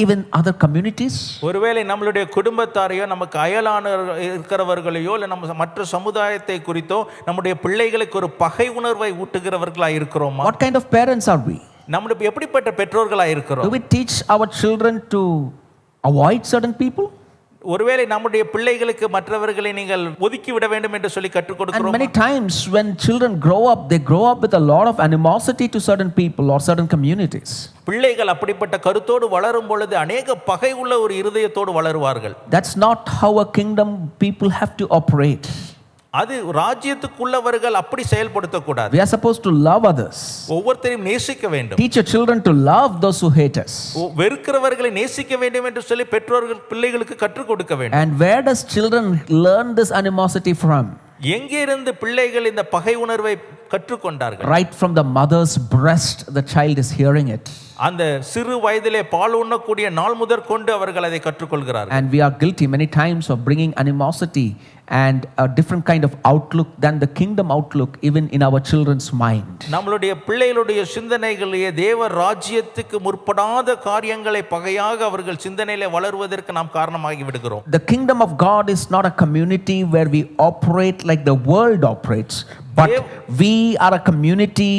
even other communities? ஒருவேளை நம்மளுடைய குடும்பத்தாரையோ நமக்கு அயலான இருக்கிறவர்களையோ இல்லை நம்ம மற்ற சமுதாயத்தை குறித்தோ நம்முடைய பிள்ளைகளுக்கு ஒரு பகை உணர்வை ஊட்டுகிறவர்களாக இருக்கிறோமா? What kind of parents are we? நம்ம எப்படிப்பட்ட பெற்றோர்களாக Do இருக்கிறோம்? we teach our children to avoid certain people? ஒருவேளை நம்முடைய பிள்ளைகளுக்கு மற்றவர்களை நீங்கள் ஒதுக்கி விட வேண்டும் என்று சொல்லி கற்றுக் And கொடுக்கிறோம். many times when children grow up, they grow up with a lot of animosity to certain people or certain communities. பிள்ளைகள் அப்படிப்பட்ட கருத்தோடு வளரும் பொழுது அநேக பகை உள்ள ஒரு இருதயத்தோடு வளருவார்கள். That's not how a kingdom people have to operate. அது ராஜ்யத்துக்குள்ளவர்கள் அப்படி செயல்படுத்தக்கூடாது. We are supposed to love others. ஒவ்வொருத்தரையும் நேசிக்க வேண்டும். Teach your children to love those who hate us. வெறுக்கிறவர்களை நேசிக்க வேண்டும் என்று சொல்லி பெற்றோர்கள் பிள்ளைகளுக்கு கற்றுக் கொடுக்க வேண்டும். And where does children learn this animosity from? எங்கே இருந்து பிள்ளைகள் இந்த பகை உணர்வை கற்றுக்கொண்டார்கள்? Right from the mother's breast, the child is hearing it. அந்த சிறு வயதிலே பால் உண்ணக்கூடிய நாள் முதற்கொண்டு அவர்கள் அதை கற்றுக்கொள்கிறார்கள். And we are guilty many times of bringing animosity and a different kind of outlook than the kingdom outlook even in our children's mind. நம்மளுடைய பிள்ளைகளுடைய சிந்தனைகளிலே தேவ ராஜ்யத்துக்கு முற்படாத காரியங்களை பகையாக அவர்கள் சிந்தனையிலே வளருவதற்கு நாம் காரணமாகி விடுகிறோம். The kingdom of God is not a community where we operate like the world operates, but we are a community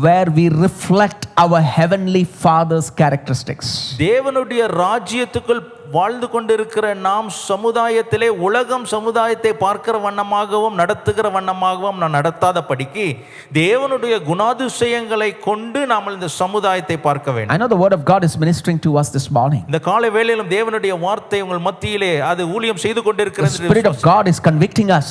where we reflect our heavenly Father's characteristics. தேவனுடைய ராஜ்யத்துக்குள் வாழ்ந்து கொண்டிருக்கிற நாம் சமுதாயத்திலே உலகம் சமுதாயத்தை பார்க்கிற வண்ணமாகவும் நடத்துகிற வண்ணமாகவும் நாம் நடத்தாத படிக்கு தேவனுடைய குணாதிசயங்களை கொண்டு நாம் இந்த சமுதாயத்தை பார்க்க வேண்டும். I know the word of God is ministering to us this morning. இந்த காலை வேளையிலும் தேவனுடைய வார்த்தை உங்கள் மத்தியிலே அது ஊழியம் செய்து The கொண்டிருக்கிறது. Spirit of God is convicting us.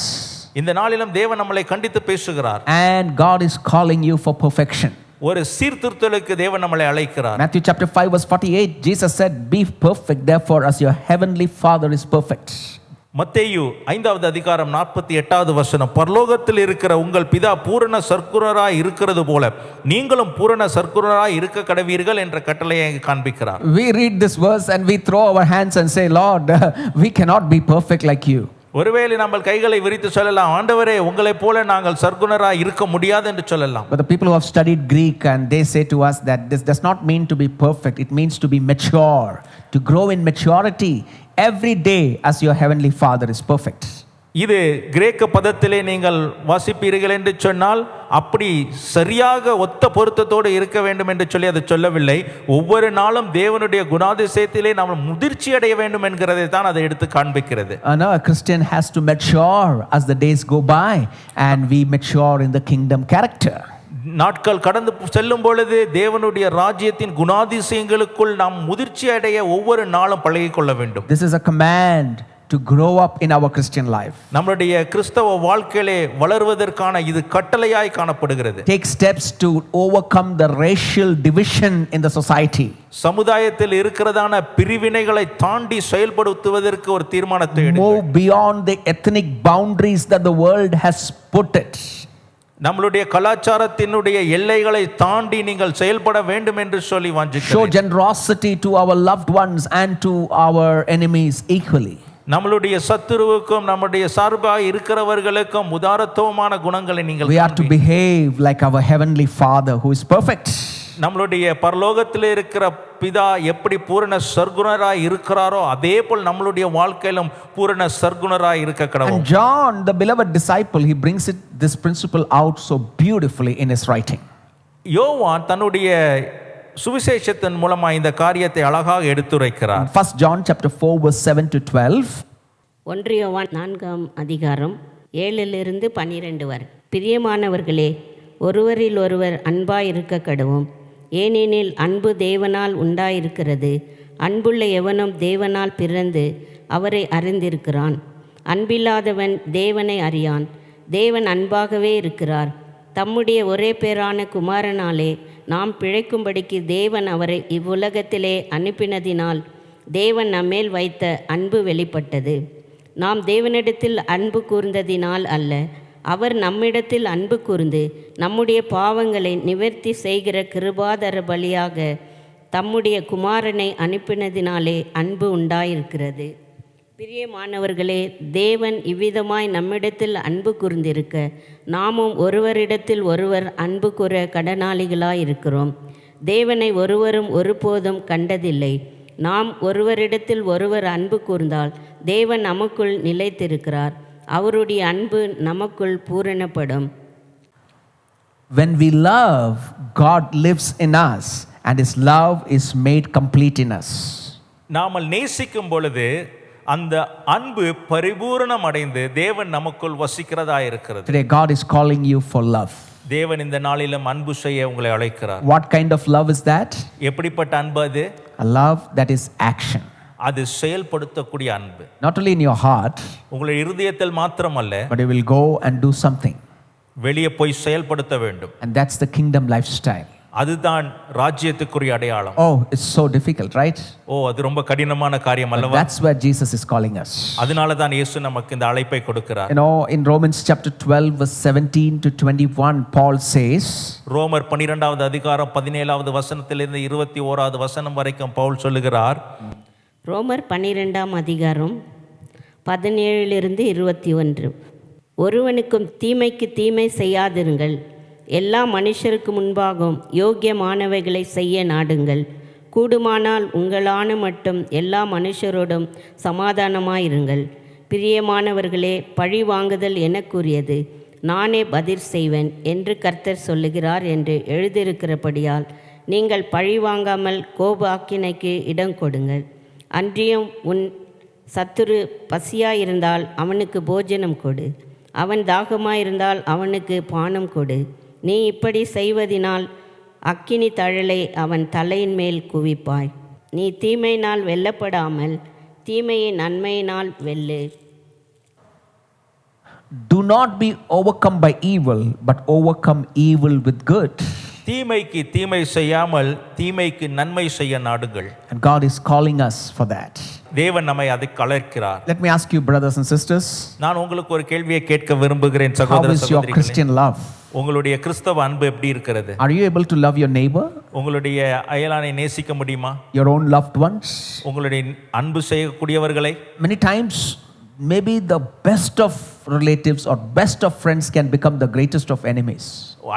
இந்த நாளிலும் தேவன் நம்மளை கண்டித்து பேசுகிறார். And God is calling you for perfection. ஒரு சீர்திருத்தலுக்கு தேவன் நம்மளை அழைக்கிறார். Matthew chapter 5 verse 48, Jesus said, "Be perfect therefore as your heavenly Father is perfect." மத்தேயு 5வது அதிகாரம் 48வது வசனம், பரலோகத்தில் இருக்கிற உங்கள் பிதா பூரண சற்குணராய் இருக்கிறது போல நீங்களும் பூரண சற்குணராய் இருக்க கடவீர்கள் என்ற கட்டளையை காண்பிக்கிறார். We read this verse and we throw our hands and say, "Lord, we cannot be perfect like you." ஒருவேளை நம்ம கைகளை விரித்து சொல்லலாம், ஆண்டவரே உங்களைப் போல நாங்கள் சற்குணராய் இருக்க முடியாது என்று சொல்லலாம். But the people who have studied Greek, and they say to us that this does not mean to be perfect, it means to be mature, to grow in maturity every day as your heavenly Father is perfect. இது கிரேக்க பதத்திலே நீங்கள் வாசிப்பீர்கள் என்று சொன்னால் அப்படி சரியாக ஒத்த பொருத்தத்தோடு இருக்க வேண்டும் என்று சொல்லி அதை சொல்லவில்லை. ஒவ்வொரு நாளும் தேவனுடைய குணாதிசயத்திலே நாம் முதிர்ச்சி அடைய வேண்டும் என்கிறதை தான் அதை எடுத்து காண்பிக்கிறது. Now a Christian has to mature as the days go by and we mature in the kingdom character. நாட்கள் கடந்து செல்லும் பொழுது தேவனுடைய ராஜ்யத்தின் குணாதிசயங்களுக்குள் நாம் முதிர்ச்சி அடைய ஒவ்வொரு நாளும் பழகிக்கொள்ள வேண்டும். This is a command to grow up in our Christian life. நம்முடைய கிறிஸ்தவ வாழ்க்கையிலே வளருவதற்கான இது கட்டளையாய் காணப்படுகிறது. Take steps to overcome the racial division in the society. சமுதாயத்தில் இருக்கிறதான பிரிவினைகளை தாண்டி செயல்படுத்துவதற்கு ஒரு தீர்மானத்தை எடுங்கள். Move beyond the ethnic boundaries that the world has put it. நம்மளுடைய கலாச்சாரத்தினுடைய எல்லைகளை தாண்டி நீங்கள் செயல்பட வேண்டும் என்று சொல்லி வாஞ்சிக்கிறேன். Show generosity to our loved ones and to our enemies equally. நம்மளுடைய சத்துருவுக்கும் நம்முடைய சார்பாக இருக்கிறவர்களுக்கும் உதாரத்துவமான குணங்களை நீங்கள் We are to behave like our heavenly Father who is perfect. நம்மளுடைய பரலோகத்தில் இருக்கிற பிதா எப்படி பூரண சர்க்குணராய் இருக்கிறாரோ அதே போல் நம்மளுடைய வாழ்க்கையிலும் பூரண சர்க்குணராய் இருக்க கடவுள். And John, the beloved disciple, he brings this principle out so beautifully in his writing. யோவான் தன்னுடைய சுவிசேஷத்தின் மூலமா இந்த காரியத்தை அழகாக எடுத்துரைக்கிறார். 1 John chapter 4 verse 7 to 12. 1 யோவான் 4ஆம் அதிகாரம் 7 - 12 வரை. பிரியமானவர்களே, ஒருவரில் ஒருவர் அன்பாயிருக்க கடவும். ஏனெனில் அன்பு தேவனால் உண்டாயிருக்கிறது. அன்புள்ள எவனும் தேவனால் பிறந்து அவரை அறிந்திருக்கிறான். அன்பில்லாதவன் தேவனை அறியான். தேவன் அன்பாகவே இருக்கிறார். தம்முடைய ஒரே பேரான குமாரனாலே நாம் பிழைக்கும்படிக்கு தேவன் அவரை இவ்வுலகத்திலே அனுப்பினதினால் தேவன் நம்மேல் வைத்த அன்பு வெளிப்பட்டது. நாம் தேவனிடத்தில் அன்பு கூர்ந்ததினால் அல்ல, அவர் நம்மிடத்தில் அன்பு கூர்ந்து நம்முடைய பாவங்களை நிவர்த்தி செய்கிற கிருபாதர பலியாக தம்முடைய குமாரனை அனுப்பினதினாலே அன்பு உண்டாயிருக்கிறது. பிரியமானவர்களே, தேவன் இவ்விதமாய் நம்மிடத்தில் அன்பு கூர்ந்திருக்க நாமும் ஒருவரிடத்தில் ஒருவர் அன்பு கூற கடனாளிகளாயிருக்கிறோம். தேவனை ஒருவரும் ஒருபோதும் கண்டதில்லை. நாம் ஒருவரிடத்தில் ஒருவர் அன்பு கூர்ந்தால் தேவன் நமக்குள் நிலைத்திருக்கிறார். அவருடைய அன்பு நமக்குள் பூரணப்படும். Now When we love, God lives in us and His love is made complete in us. Namal நேசிக்கும் பொழுது அந்த அன்பு பரிபூரணம் அடைந்து தேவன் நமக்குள் வசிக்கிறதா இருக்கிறது. Today God is calling you for love. தேவன் இந்த நாளிலும் அன்பு செய்ய உங்களை அழைக்கிறார். What kind of love is that? எப்படிப்பட்ட அன்பு அது? A love that is action. அது செயல்படுத்தக்கூடிய அன்பு. Not only in your heart, உங்களுடைய இருதயத்தில் மாத்திரமல்ல, but you will go and do something. வெளியே போய் செயல்படுத்த வேண்டும். And that's the kingdom lifestyle. அதுதான் ராஜ்யத்துக்குரிய அடையாளம். Oh, it's so difficult, right? அது ரொம்ப கடினமான காரியம் அல்லவா? That's where Jesus is calling us. அதனால தான் இயேசு நமக்கு இந்த அழைப்பை கொடுக்கிறார். You know, in Romans chapter 12 verse 17 to 21, Paul says, ரோமர் 12வது அதிகாரம் 17வது வசனத்திலிருந்து 21வது வசனம் வரைக்கும் பவுல் சொல்லுகிறார். ரோமர் 12ஆம் அதிகாரம் 17லிருந்து 21. ஒருவனுக்கும் தீமைக்கு தீமை செய்யாதிருங்கள். எல்லா மனுஷருக்கு முன்பாகவும் யோக்கியமானவைகளை செய்ய நாடுங்கள். கூடுமானால் உங்களான மட்டும் எல்லா மனுஷரோடும் சமாதானமாயிருங்கள். பிரியமானவர்களே, பழி வாங்குதல் எனக்குரியது, நானே பதில் செய்வேன் என்று கர்த்தர் சொல்லுகிறார் என்று எழுதியிருக்கிறபடியால் நீங்கள் பழி வாங்காமல் கோபாக்கினைக்கு இடம் கொடுங்கள். அன்றியும் உன் சத்துரு பசியாயிருந்தால் அவனுக்கு போஜனம் கொடு, அவன் தாகமாயிருந்தால் அவனுக்கு பானம் கொடு. நீ இப்படி செய்வதினால் அக்கினி தழலை அவன் தலையின் மேல் குவிப்பாய். நீ தீமையினால் வெல்லப்படாமல் தீமையை நன்மையினால் வெல்லு. Do not be overcome by evil, but overcome evil with good. தீமைக்கு தீமை செய்யாமல் தீமைக்கு நன்மை செய்ய நாடுங்கள். And God is calling us for that. தேவன் நம்மை அதுக்கு அழைக்கிறார். Let me ask you, brothers and sisters, நான் உங்களுக்கு ஒரு கேள்வியை கேட்க விரும்புகிறேன் சகோதர how is your சகோதரிகளே. Christian love? உங்களுடைய கிறிஸ்தவ அன்பு எப்படி இருக்கிறது? Are you able to love your neighbor? உங்களுடைய அயலானை நேசிக்க முடியுமா? Your own loved ones? உங்களுடைய அன்பு செய்யக்கூடியவர்களை? Many times, maybe the best of relatives or best of friends can become the greatest of enemies.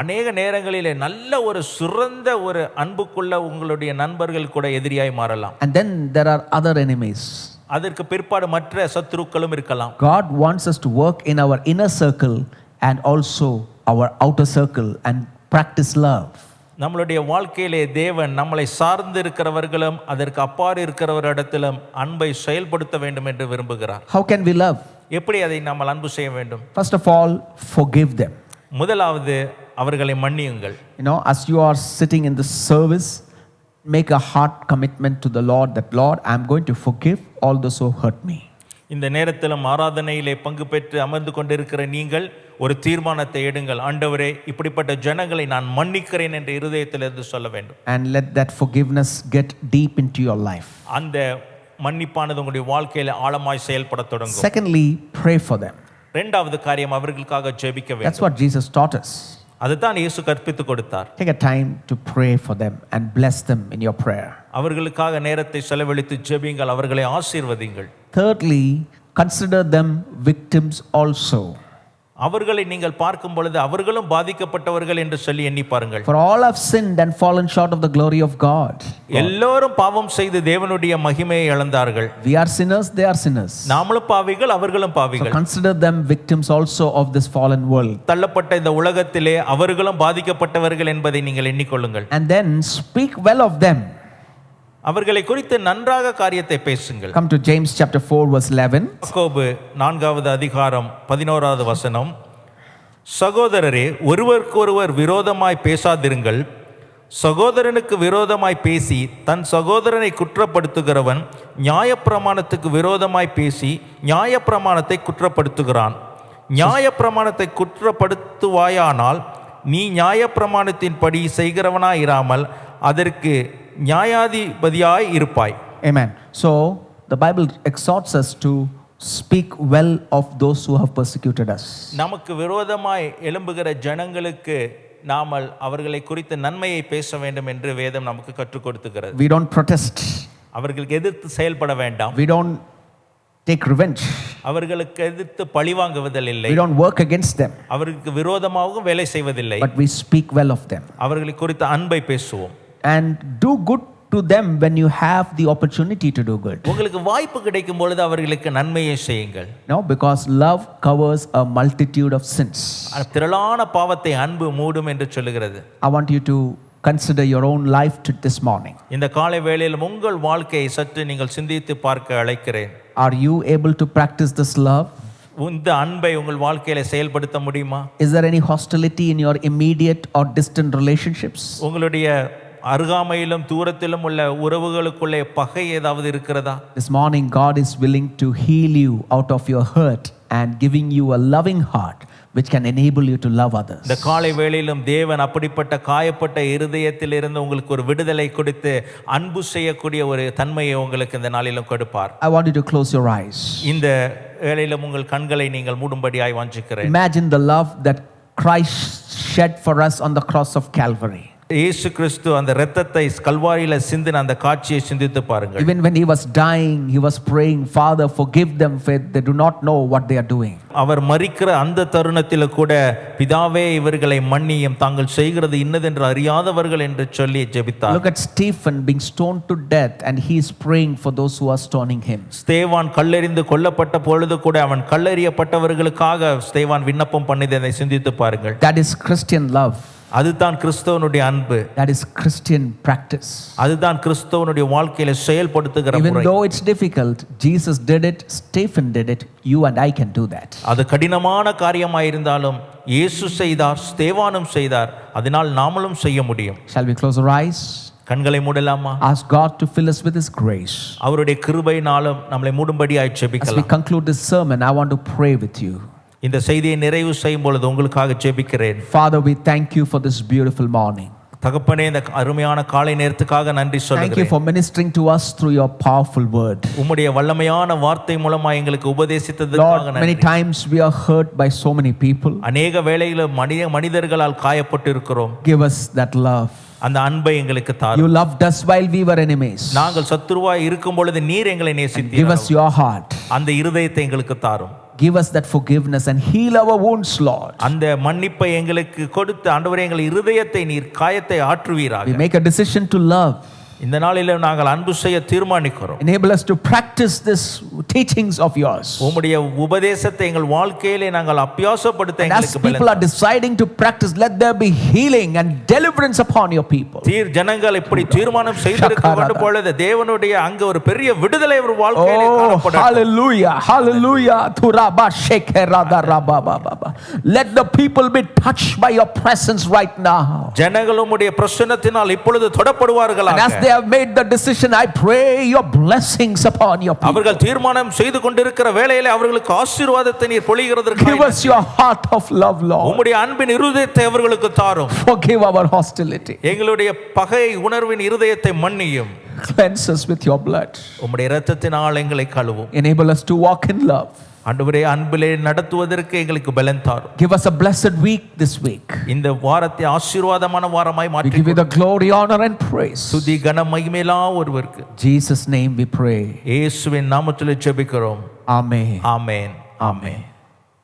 அநேக நேரங்களிலே நல்ல ஒரு சிறந்த ஒரு அன்புக்குள்ள உங்களுடைய நண்பர்கள் கூட எதிரியாய் மாறலாம். And then there are other enemies. அதற்கு பிற்பாடு மற்ற சத்துருக்களும் இருக்கலாம். God wants us to work in our inner circle and also our outer circle and practice love. நம்மளுடைய வாழ்க்கையிலே தேவன் நம்மளை சார்ந்து இருக்கிறவர்களும் அதற்கு அப்பாறு இருக்கிறவரிடத்திலும் அன்பை செயல்படுத்த வேண்டும் என்று விரும்புகிறார். How can we love? எப்படி அதை நாம் அன்பு செய்ய வேண்டும்? First of all, forgive them. முதலாவது அவர்களை மன்னியுங்கள். You know, as you are sitting in the service, make a heart commitment to the Lord that, Lord, I am going to forgive all those who hurt me. இந்த நேரத்திலும் ஆராதனையிலே பங்கு பெற்று அமர்ந்து கொண்டிருக்கிற நீங்கள் ஒரு தீர்மானத்தை எடுங்கள். ஆண்டவரே, இப்படிப்பட்ட ஜனங்களை நான் மன்னிக்கிறேன் என்று இருதயத்திலிருந்து சொல்ல வேண்டும். And let that forgiveness get deep into your life. அந்த மன்னிப்பானது உங்களுடைய வாழ்க்கையில ஆழமாய் செயல்பட தொடங்கும். Secondly, pray for them. இரண்டாவது காரியம் அவர்களுக்காக ஜெபிக்க வேண்டும். That's what Jesus taught us. அதுதான் இயேசு கற்பித்து கொடுத்தார். Take a time to pray for them and bless them in your prayer. அவர்களுக்காக நேரத்தை செலவழித்து ஜெபியுங்கள், அவர்களை ஆசீர்வதிங்கள். Thirdly, consider them victims also. அவர்களை நீங்கள் பார்க்கும் பொழுது அவர்களும் பாதிக்கப்பட்டவர்கள் என்று சொல்லி எண்ணி பாருங்கள். For all have sinned and fallen short of the glory of God. எல்லோரும் பாவம் செய்து தேவனுடைய மகிமையை இழந்தார்கள். We are sinners, they are sinners. நாமளும் பாவிகள், அவர்களும் So பாவிகள். consider them victims also of this fallen world. தள்ளப்பட்ட இந்த உலகத்திலே அவர்களும் பாதிக்கப்பட்டவர்கள் என்பதை நீங்கள் எண்ணிக்கொள்ளுங்கள். And then speak well of them. அவர்களை குறித்து நன்றாக காரியத்தை பேசுங்கள். Come to James chapter 4 verse 11. யாக்கோபு 4வது அதிகாரம் 11வது வசனம். சகோதரரே, ஒருவருக்கொருவர் விரோதமாய் பேசாதிருங்கள். சகோதரனுக்கு விரோதமாய் பேசி தன் சகோதரனை குற்றப்படுத்துகிறவன் நியாயப்பிரமாணத்துக்கு விரோதமாய் பேசி நியாயப்பிரமாணத்தை குற்றப்படுத்துகிறான். நியாயப்பிரமாணத்தை குற்றப்படுத்துவாயானால் நீ நியாயப்பிரமாணத்தின்படி செய்கிறவனாயிராமல் அதற்கு நியாயாதிபதியாய் இருப்பாய். Amen. So the Bible exhorts us to speak well of those who have persecuted us. நமக்கு விரோதமாய் எழும்புகிற ஜனங்களுக்கு நாமல் அவர்களை குறித்து நன்மையை பேச வேண்டும் என்று வேதம் நமக்கு கற்றுக் கொடுத்துகிறது. We don't protest. அவர்களுக்கு எதிர்த்து செயல்பட வேண்டாம். We don't take revenge. அவர்களுக்கு எதிர்த்து பழி வாங்குவதில் இல்லை. We don't work against them. அவர்களுக்கு விரோதமாகவும் வேலை செய்வதில்லை. But we speak well of them. அவர்களை குறித்து அன்பை பேசுவோம். And do good to them when you have the opportunity to do good. உங்களுக்கு வாய்ப்பு கிடைக்கும் பொழுது அவர்களுக்கு நன்மையை செய்யுங்கள். No, because love covers a multitude of sins. திரளான பாவத்தை அன்பு மூடும் என்று சொல்லுகிறது. I want you to consider your own life this morning. இந்த காலை வேளையில் உங்கள் வாழ்க்கையை சற்று நீங்கள் சிந்தித்து பார்க்க அழைக்கிறேன். Are you able to practice this love? இந்த அன்பை உங்கள் வாழ்க்கையில செயல்படுத்த முடியுமா? Is there any hostility in your immediate or distant relationships? உங்களுடைய அருகாமையிலும் தூரத்திலும் உள்ள உறவுகளுக்குள்ளே பகை ஏதாவது இருக்கிறதா? This morning God is willing to heal you out of your hurt and giving you a loving heart which can enable you to love others. இந்த காலை வேளையிலும் தேவன் அப்படிப்பட்ட காயப்பட்ட இருதயத்திலிருந்து உங்களுக்கு ஒரு விடுதலை கொடுத்து அன்பு செய்யக்கூடிய ஒரு தன்மையை உங்களுக்கு இந்த நாளிலும் கொடுப்பார். I want you to close your eyes. இந்த வேளையிலும் உங்கள் கண்களை நீங்கள் மூடும்படியாய் வாஞ்சிக்கிறேன். Imagine the love that Christ shed for us on the cross of Calvary. இயேசு கிறிஸ்து அந்த இரத்தத்தை கல்வாரியில சிந்தின அந்த காட்சியை சிந்தித்து பாருங்கள். Even when he was dying, he was praying, Father, forgive them, for they do not know what they are doing. அவர் மரிக்கிற அந்த தருணத்தில் கூட பிதாவே இவர்களை மன்னியும், தாங்கள் செய்கிறது இன்னதென்று அறியாதவர்கள் என்று சொல்லி ஜெபித்தார். Look at Stephen being stoned to death and he is praying for those who are stoning him. ஸ்தேவான் கல்லெறிந்து கொல்லப்பட்ட பொழுது கூட அவன் கல்லெறியப்பட்டவர்களுக்காக ஸ்தேவான் விண்ணப்பம் பண்ணியதை சிந்தித்து பாருங்கள். That is Christian love. அதுதான் கிறிஸ்தவனுடைய அன்பு. That is Christian practice. அதுதான் கிறிஸ்தவனுடைய வாழ்க்கையில செயல்படுத்துகிற முறை. Even though it's difficult, Jesus did it, Stephen did it, you and I can do that. அது கடினமான காரியமாய் இருந்தாலும் இயேசு செய்தார், ஸ்தேவானும் செய்தார், அதனால் நாமளும் செய்ய முடியும். Shall we close our eyes? கண்களை மூடலாமா? Ask God to fill us with his grace. அவருடைய கிருபையினாலும் நம்மை மூடும்படியாய் As we ஜெபிக்கலாம். conclude this sermon, I want to pray with you. இந்த செய்தியை நிறைவு செய்யும் பொழுது உங்களுக்காக ஜெபிக்கிறேன். Father, we thank you for this beautiful morning. தகப்பனே, இந்த அருமையான காலை நேரத்துக்காக நன்றி Thank you சொல்லுகிறேன். for ministering to us through your powerful word. உம்முடைய வல்லமையான வார்த்தை மூலமா எங்களுக்கு Lord, உபதேசித்ததற்காக many நன்றி. times we are hurt by so many people. அநேக வேளைகளில் மனிதர்களால் காயப்பட்டு இருக்கிறோம். Give us that love. அந்த அன்பை எங்களுக்கு தாரும். You loved us while we were enemies. நாங்கள் சத்துருவாய் இருக்கும் பொழுது நீர் எங்களை Give நேசித்தீர். us your heart. அந்த இருதயத்தை எங்களுக்கு தாரும். Give us that forgiveness and heal our wounds, Lord. அந்த மன்னிப்பை எங்களுக்கு கொடுத்து ஆண்டவரே எங்கள் இருதயத்தை நீர் காயத்தை ஆற்றுவீராக. We make a decision to love. இந்த நாளில் நாங்கள் அன்பு செய்ய தீர்மானிக்கிறோம். Enable us to practice this teachings of yours. உம்முடைய உபதேசத்தை எங்கள் வாழ்க்கையிலே நாங்கள் அபியாசப்படுத்த And as எங்களுக்கு people are deciding to practice, let there be healing and deliverance upon your people. ஜனங்கள் இப்படி தீர்மானம் செய்திருக்கிற பொழுது தேவனுடைய அங்க ஒரு பெரிய விடுதலை ஒரு வாழ்க்கையிலே காணப்படும். Hallelujah, hallelujah. Turaba shekerada rababa. Let the people be touched by your presence right now. ஜனங்கள் உம்முடைய பிரசன்னத்தினால் இப்பொழுது தொடப்படுவார்களாக. And as they have made the decision, I pray your blessings upon your people. அவர்கள் தீர்மானம் செய்து கொண்டிருக்கிற வேளையிலே அவர்களுக்கு ஆசீர்வாதத்தை நீர் பொழிகிறதற்காக Give us your heart of love, Lord. உம்முடைய அன்பின் இருதயத்தை அவர்களுக்கு தாரும். Forgive our hostility. எங்களுடைய பகை உணர்வின் இருதயத்தை மன்னியும். Cleanse us with your blood. உம்முடைய இரத்தத்தினால் எங்களை கழுவும். Enable us to walk in love. ஆண்டவரே, அன்பிலே நடத்துவதற்கு எங்களுக்கு பலன் தாரும். Give us a blessed week this week. இந்த வாரத்தை ஆசீர்வாதமான வாரமாய் We மாற்றி give you the glory, honor and praise. துதி கன மகிமையெல்லாம் ஒருவருக்கு. Jesus' name we pray. இயேசுவின் நாமத்தில் ஜெபிக்கிறோம். Amen. ஆமென். ஆமென்.